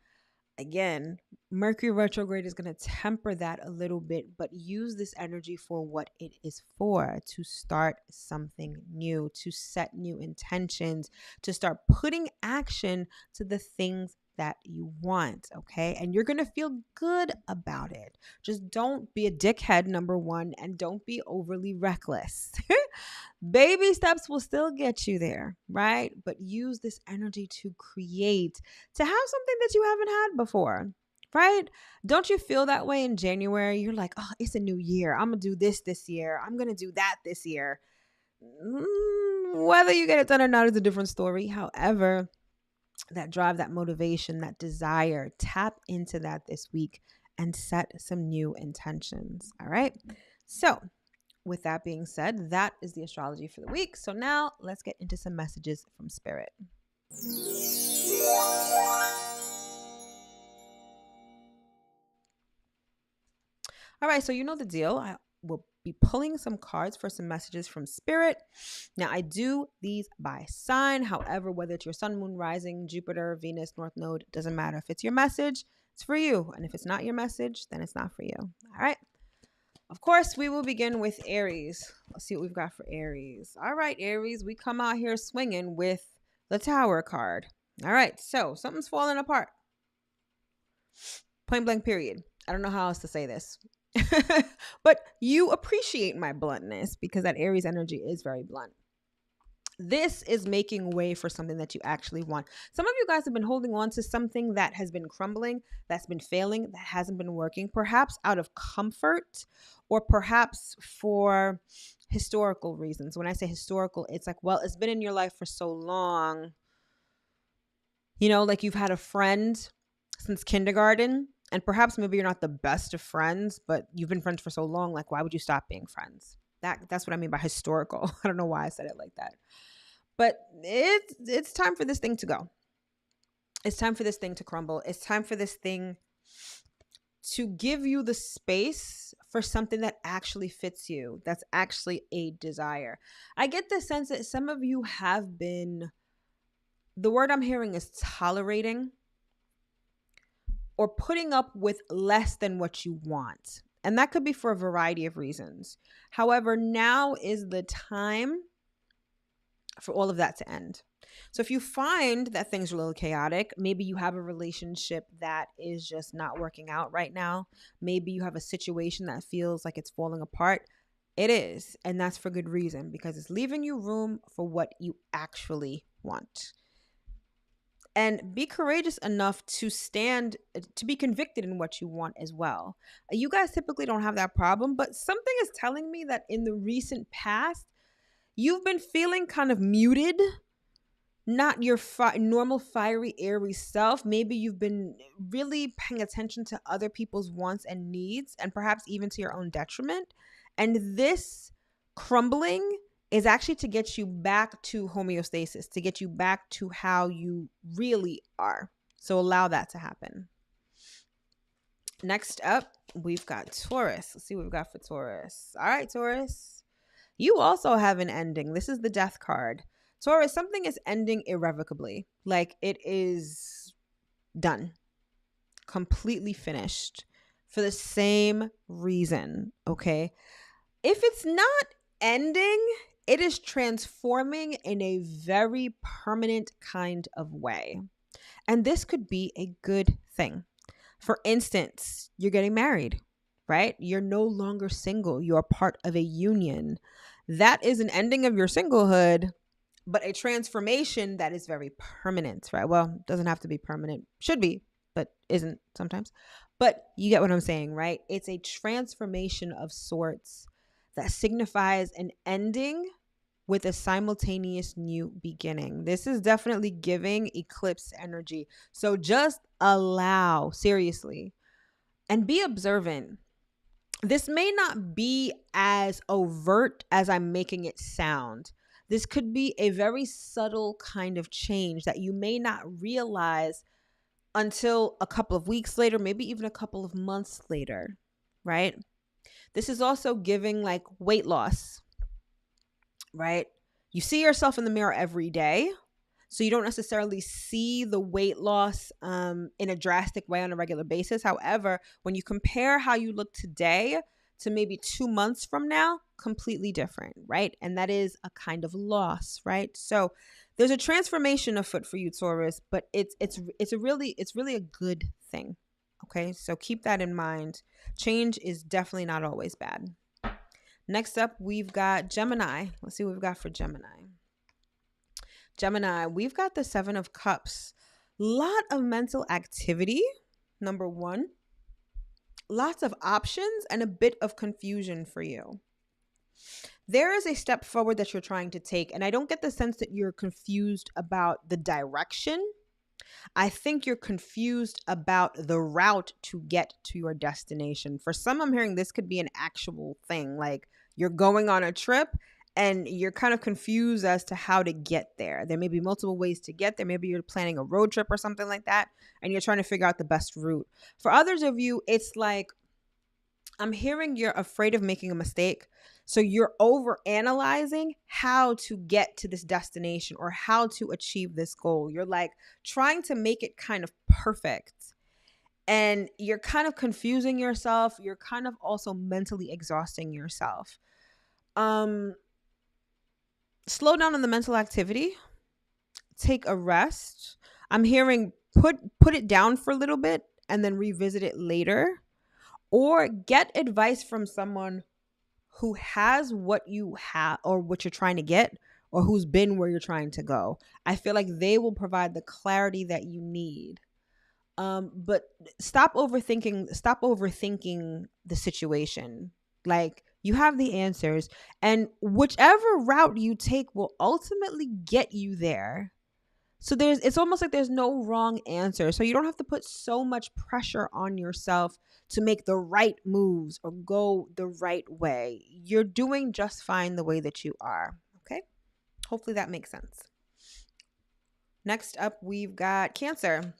Again, Mercury retrograde is going to temper that a little bit, but use this energy for what it is for, to start something new, to set new intentions, to start putting action to the things that you want, okay? And you're going to feel good about it. Just don't be a dickhead, number one, and don't be overly reckless. Baby steps will still get you there, right? But use this energy to create, to have something that you haven't had before, right? Don't you feel that way in January? You're like, oh, it's a new year. I'm going to do this year. I'm going to do that this year. Whether you get it done or not is a different story. However, that drive, that motivation, that desire, tap into that this week and set some new intentions. All right. So, with that being said, that is the astrology for the week. So now let's get into some messages from Spirit. All right, so you know the deal. I will be pulling some cards for some messages from Spirit. Now, I do these by sign. However, whether it's your sun, moon, rising, Jupiter, Venus, North Node, doesn't matter. If it's your message, it's for you. And if it's not your message, then it's not for you. All right. Of course, we will begin with Aries. Let's see what we've got for Aries. All right, Aries, we come out here swinging with the Tower card. All right, so something's falling apart. Point blank, period. I don't know how else to say this. But you appreciate my bluntness because that Aries energy is very blunt. This is making way for something that you actually want. Some of you guys have been holding on to something that has been crumbling, that's been failing, that hasn't been working, perhaps out of comfort or perhaps for historical reasons. When I say historical, it's like, well, it's been in your life for so long. You know, like you've had a friend since kindergarten, and perhaps maybe you're not the best of friends, but you've been friends for so long. Like, why would you stop being friends? That's what I mean by historical. I don't know why I said it like that. But it's time for this thing to go. It's time for this thing to crumble. It's time for this thing to give you the space for something that actually fits you, that's actually a desire. I get the sense that some of you have been, the word I'm hearing is tolerating or putting up with less than what you want. And that could be for a variety of reasons. However, now is the time for all of that to end. So if you find that things are a little chaotic, maybe you have a relationship that is just not working out right now. Maybe you have a situation that feels like it's falling apart. It is. And that's for good reason, because it's leaving you room for what you actually want. And be courageous enough to stand, to be convicted in what you want as well. You guys typically don't have that problem, but something is telling me that in the recent past, you've been feeling kind of muted, not your normal fiery, airy self. Maybe you've been really paying attention to other people's wants and needs, and perhaps even to your own detriment. And this crumbling is actually to get you back to homeostasis, to get you back to how you really are. So allow that to happen. Next up, we've got Taurus. Let's see what we've got for Taurus. All right, Taurus. You also have an ending. This is the Death card. Taurus, something is ending irrevocably. Like it is done. Completely finished. For the same reason, okay? If it's not ending, it is transforming in a very permanent kind of way. And this could be a good thing. For instance, you're getting married, right? You're no longer single. You're part of a union. That is an ending of your singlehood, but a transformation that is very permanent, right? Well, it doesn't have to be permanent. Should be, but isn't sometimes. But you get what I'm saying, right? It's a transformation of sorts that signifies an ending with a simultaneous new beginning. This is definitely giving eclipse energy. So just allow, seriously, and be observant. This may not be as overt as I'm making it sound. This could be a very subtle kind of change that you may not realize until a couple of weeks later, maybe even a couple of months later, right? This is also giving like weight loss, right? You see yourself in the mirror every day, so you don't necessarily see the weight loss in a drastic way on a regular basis. However, when you compare how you look today to maybe 2 months from now, completely different, right? And that is a kind of loss, right? So there's a transformation afoot for you, Taurus, but it's really a good thing. Okay, so keep that in mind. Change is definitely not always bad. Next up, we've got Gemini. Let's see what we've got for Gemini. Gemini, we've got the 7 of Cups. Lot of mental activity, number one. Lots of options and a bit of confusion for you. There is a step forward that you're trying to take, and I don't get the sense that you're confused about the direction. I think you're confused about the route to get to your destination. For some, I'm hearing this could be an actual thing, like you're going on a trip and you're kind of confused as to how to get there. There may be multiple ways to get there. Maybe you're planning a road trip or something like that, and you're trying to figure out the best route. For others of you, it's like, I'm hearing you're afraid of making a mistake. So you're over analyzing how to get to this destination or how to achieve this goal. You're like trying to make it kind of perfect. And you're kind of confusing yourself. You're kind of also mentally exhausting yourself. Slow down on the mental activity. Take a rest. I'm hearing put it down for a little bit and then revisit it later. Or get advice from someone who has what you have or what you're trying to get, or who's been where you're trying to go. I feel like they will provide the clarity that you need. But stop overthinking the situation. Like, you have the answers, and whichever route you take will ultimately get you there. So it's almost like there's no wrong answer. So you don't have to put so much pressure on yourself to make the right moves or go the right way. You're doing just fine the way that you are. Okay? Hopefully that makes sense. Next up, we've got Cancer.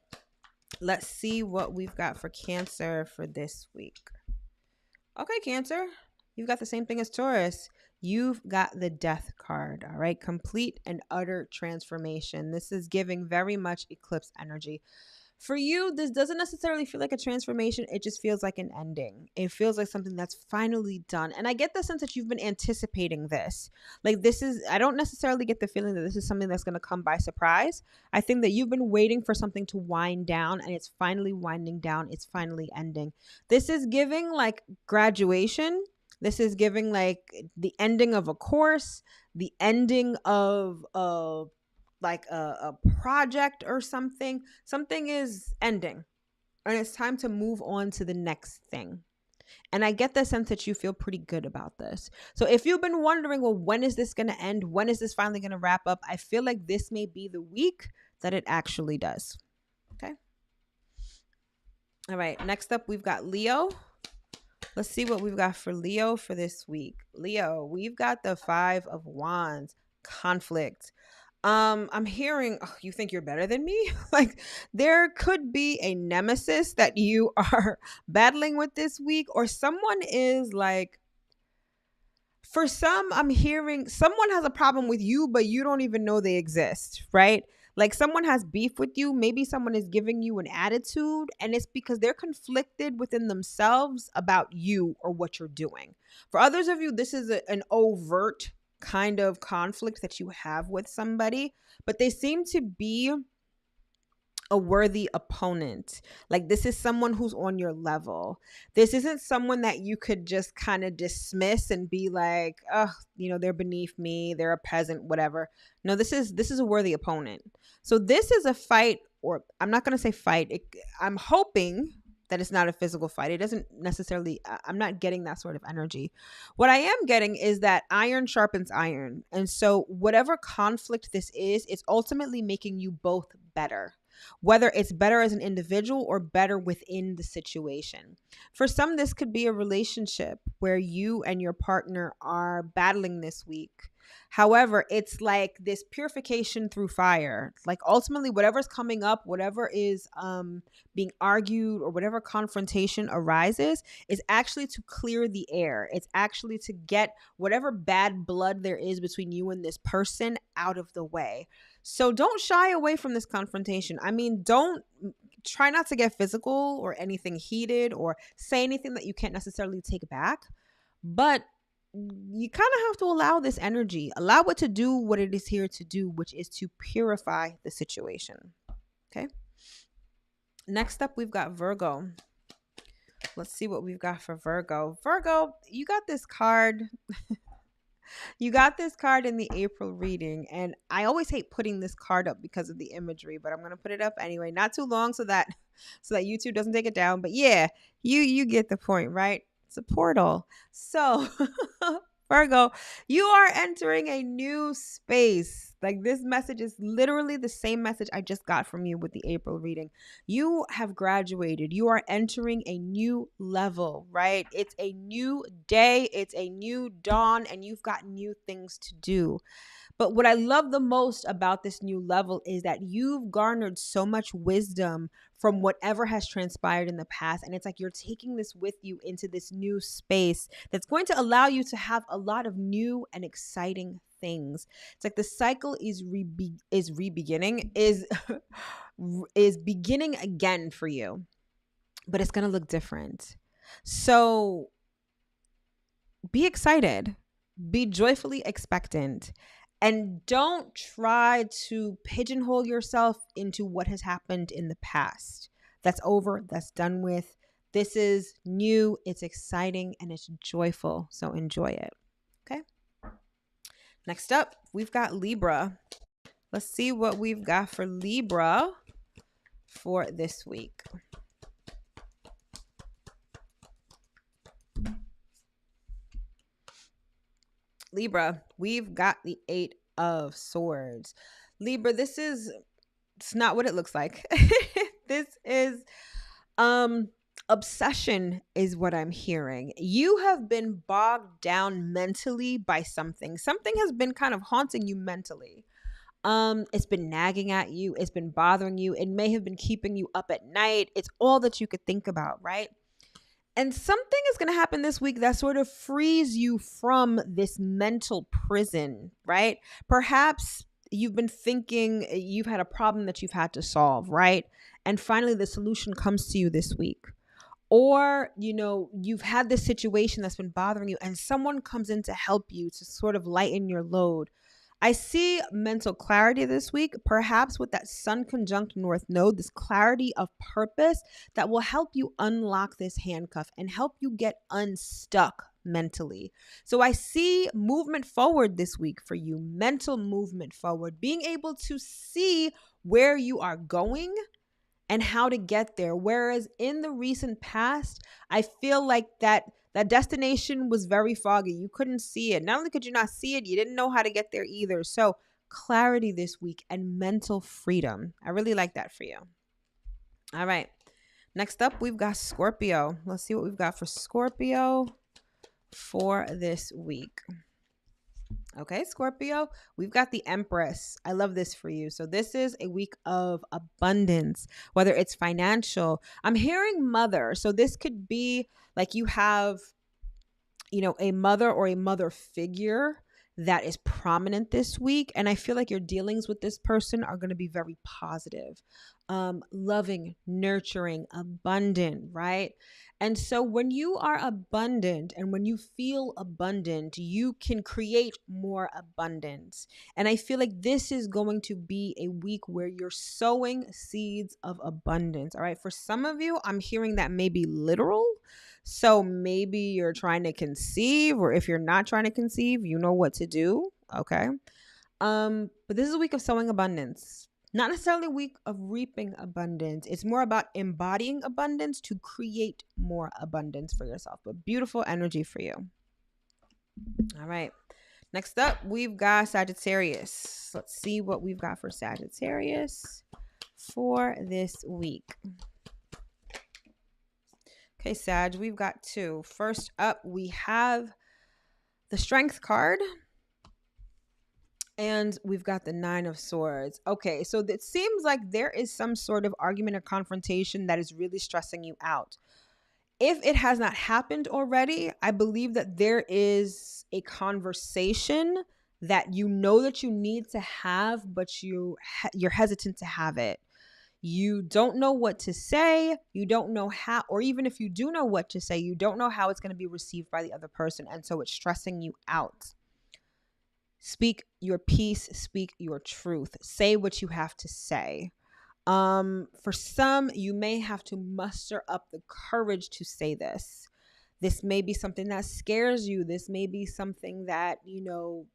Let's see what we've got for Cancer for this week. Okay, Cancer. You've got the same thing as Taurus. You've got the Death card, all right? Complete and utter transformation. This is giving very much eclipse energy. For you, this doesn't necessarily feel like a transformation. It just feels like an ending. It feels like something that's finally done. And I get the sense that you've been anticipating this. Like, I don't necessarily get the feeling that this is something that's going to come by surprise. I think that you've been waiting for something to wind down, and it's finally winding down. It's finally ending. This is giving like graduation. This is giving like the ending of a course, the ending of like a project or something. Something is ending, and it's time to move on to the next thing. And I get the sense that you feel pretty good about this. So if you've been wondering, well, when is this going to end? When is this finally going to wrap up? I feel like this may be the week that it actually does. Okay. All right. Next up, we've got Leo. Let's see what we've got for Leo for this week. Leo, we've got the 5 of Wands, conflict. I'm hearing, oh, you think you're better than me? Like, there could be a nemesis that you are battling with this week, or someone is like, for some, I'm hearing someone has a problem with you, but you don't even know they exist, right? Like, someone has beef with you. Maybe someone is giving you an attitude, and it's because they're conflicted within themselves about you or what you're doing. For others of you, this is an overt kind of conflict that you have with somebody, but they seem to be a worthy opponent. Like, this is someone who's on your level. This isn't someone that you could just kind of dismiss and be like, oh, they're beneath me, they're a peasant, whatever. No, this is a worthy opponent. So this is a fight, or I'm not going to say fight. I'm hoping that it's not a physical fight. It doesn't necessarily, I'm not getting that sort of energy. What I am getting is that iron sharpens iron. And so whatever conflict this is, it's ultimately making you both better. Whether it's better as an individual or better within the situation. For some, this could be a relationship where you and your partner are battling this week. However, it's like this purification through fire. Like ultimately, whatever's coming up, whatever is being argued or whatever confrontation arises is actually to clear the air. It's actually to get whatever bad blood there is between you and this person out of the way. So don't shy away from this confrontation. I mean, don't try not to get physical or anything heated or say anything that you can't necessarily take back. But you kind of have to allow this energy, allow it to do what it is here to do, which is to purify the situation. Okay. Next up, we've got Virgo. Let's see what we've got for Virgo. Virgo, you got this card. You got this card in the April reading, and I always hate putting this card up because of the imagery, but I'm going to put it up anyway. Not too long so that YouTube doesn't take it down. But yeah, you get the point, right? It's a portal. So Virgo, you are entering a new space. Like this message is literally the same message I just got from you with the April reading. You have graduated. You are entering a new level, right? It's a new day. It's a new dawn, and you've got new things to do. But what I love the most about this new level is that you've garnered so much wisdom from whatever has transpired in the past. And it's like you're taking this with you into this new space that's going to allow you to have a lot of new and exciting things. It's like the cycle is beginning again for you, but it's going to look different. So be excited, be joyfully expectant. And don't try to pigeonhole yourself into what has happened in the past. That's over. That's done with. This is new. It's exciting and it's joyful. So enjoy it. Okay. Next up, we've got Libra. Let's see what we've got for Libra for this week. Libra, we've got the 8 of Swords. Libra, it's not what it looks like. This is obsession is what I'm hearing. You have been bogged down mentally by something. Something has been kind of haunting you mentally. It's been nagging at you. It's been bothering you. It may have been keeping you up at night. It's all that you could think about, right? And something is going to happen this week that sort of frees you from this mental prison, right? Perhaps you've been thinking you've had a problem that you've had to solve, right? And finally, the solution comes to you this week. Or, you've had this situation that's been bothering you and someone comes in to help you to sort of lighten your load. I see mental clarity this week, perhaps with that Sun conjunct North Node, this clarity of purpose that will help you unlock this handcuff and help you get unstuck mentally. So I see movement forward this week for you, mental movement forward, being able to see where you are going and how to get there. Whereas in the recent past, I feel like that destination was very foggy. You couldn't see it. Not only could you not see it, you didn't know how to get there either. So clarity this week and mental freedom. I really like that for you. All right. Next up, we've got Scorpio. Let's see what we've got for Scorpio for this week. Okay, Scorpio, we've got the Empress. I love this for you. So this is a week of abundance, whether it's financial. I'm hearing mother. So this could be like you have, a mother or a mother figure that is prominent this week. And I feel like your dealings with this person are going to be very positive, loving, nurturing, abundant, right? And so when you are abundant and when you feel abundant, you can create more abundance. And I feel like this is going to be a week where you're sowing seeds of abundance. All right. For some of you, I'm hearing that may be literal. So maybe you're trying to conceive, or if you're not trying to conceive, you know what to do. Okay. But this is a week of sowing abundance. Not necessarily a week of reaping abundance. It's more about embodying abundance to create more abundance for yourself. But beautiful energy for you. All right. Next up, we've got Sagittarius. Let's see what we've got for Sagittarius for this week. Okay, Sag, we've got 2. First up, we have the Strength card. And we've got the Nine of Swords. Okay, so it seems like there is some sort of argument or confrontation that is really stressing you out. If it has not happened already, I believe that there is a conversation that you know that you need to have, but you're hesitant to have it. You don't know what to say. You don't know how, or even if you do know what to say, you don't know how it's going to be received by the other person. And so it's stressing you out. Speak your piece, speak your truth. Say what you have to say. For some, you may have to muster up the courage to say this. This may be something that scares you. This may be something that,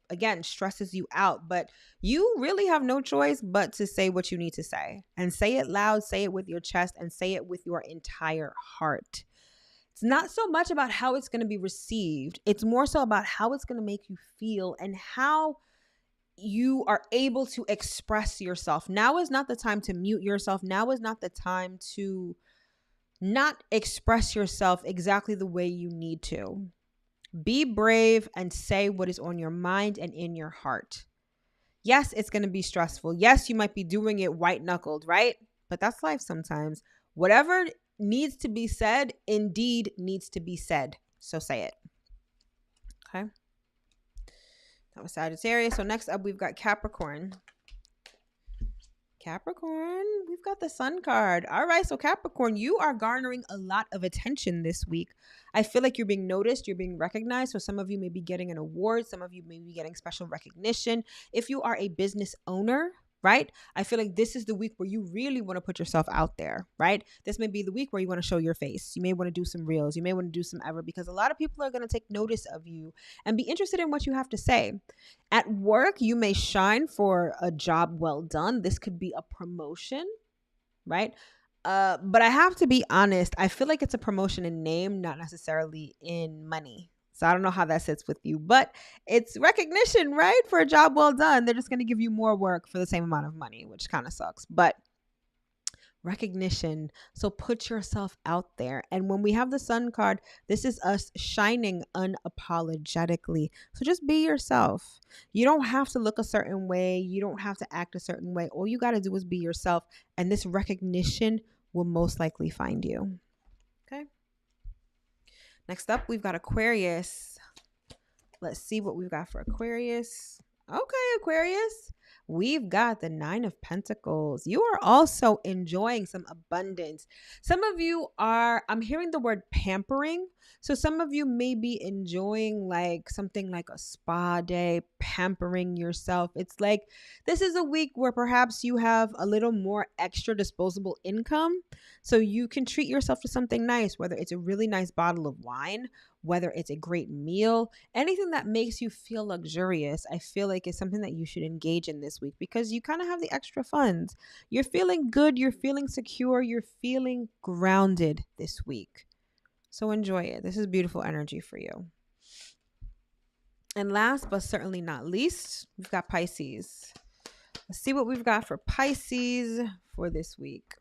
again, stresses you out, but you really have no choice but to say what you need to say, and say it loud, say it with your chest, and say it with your entire heart. It's not so much about how it's going to be received. It's more so about how it's going to make you feel and how you are able to express yourself. Now is not the time to mute yourself. Now is not the time to not express yourself exactly the way you need to. Be brave and say what is on your mind and in your heart. Yes, it's going to be stressful. Yes, you might be doing it white knuckled, right? But that's life sometimes. Whatever needs to be said, indeed needs to be said. So say it. Okay. That was Sagittarius. So next up, we've got Capricorn. Capricorn, we've got the Sun card. All right, so Capricorn, you are garnering a lot of attention this week. I feel like you're being noticed, you're being recognized. So some of you may be getting an award, some of you may be getting special recognition. If you are a business owner, right? I feel like this is the week where you really want to put yourself out there, right? This may be the week where you want to show your face. You may want to do some reels. You may want to do some ever, because a lot of people are going to take notice of you and be interested in what you have to say. At work, you may shine for a job well done. This could be a promotion, right? But I have to be honest. I feel like it's a promotion in name, not necessarily in money. So I don't know how that sits with you, but it's recognition, right? For a job well done. They're just going to give you more work for the same amount of money, which kind of sucks. But recognition. So put yourself out there. And when we have the Sun card, this is us shining unapologetically. So just be yourself. You don't have to look a certain way. You don't have to act a certain way. All you got to do is be yourself. And this recognition will most likely find you. Okay. Next up, we've got Aquarius. Let's see what we've got for Aquarius. Okay, Aquarius. We've got the Nine of Pentacles. You are also enjoying some abundance. Some of you are, I'm hearing the word pampering. So some of you may be enjoying like something like a spa day, pampering yourself. It's like this is a week where perhaps you have a little more extra disposable income. So you can treat yourself to something nice, whether it's a really nice bottle of wine, whether it's a great meal, anything that makes you feel luxurious. I feel like it's something that you should engage in this week because you kind of have the extra funds. You're feeling good. You're feeling secure. You're feeling grounded this week. So enjoy it. This is beautiful energy for you. And last but certainly not least, we've got Pisces. Let's see what we've got for Pisces for this week.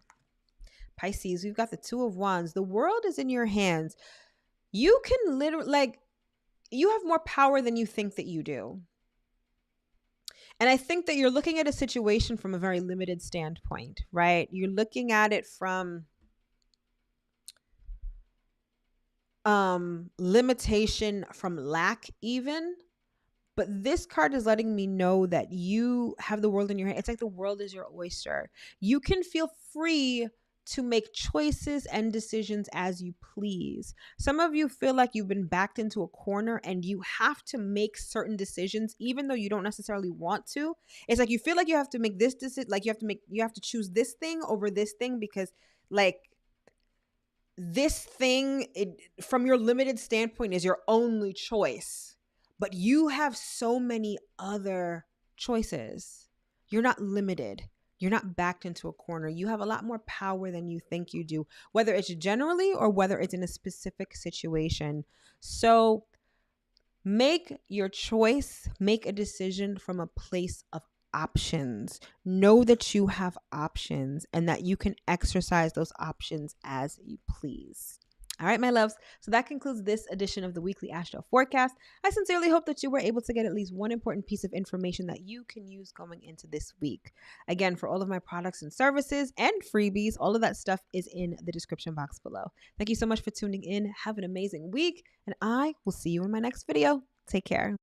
Pisces, we've got the Two of Wands. The world is in your hands. You can literally, you have more power than you think that you do. And I think that you're looking at a situation from a very limited standpoint, right? You're looking at it from limitation, from lack even. But this card is letting me know that you have the world in your hand. It's like the world is your oyster. You can feel free to make choices and decisions as you please. Some of you feel like you've been backed into a corner and you have to make certain decisions even though you don't necessarily want to. It's like you feel like you have to make this decision, like you have to choose this thing over this thing because like this thing from your limited standpoint is your only choice. But you have so many other choices. You're not limited. You're not backed into a corner. You have a lot more power than you think you do, whether it's generally or whether it's in a specific situation. So make your choice, make a decision from a place of options. Know that you have options and that you can exercise those options as you please. All right, my loves. So that concludes this edition of the weekly Astro Forecast. I sincerely hope that you were able to get at least one important piece of information that you can use going into this week. Again, for all of my products and services and freebies, all of that stuff is in the description box below. Thank you so much for tuning in. Have an amazing week, and I will see you in my next video. Take care.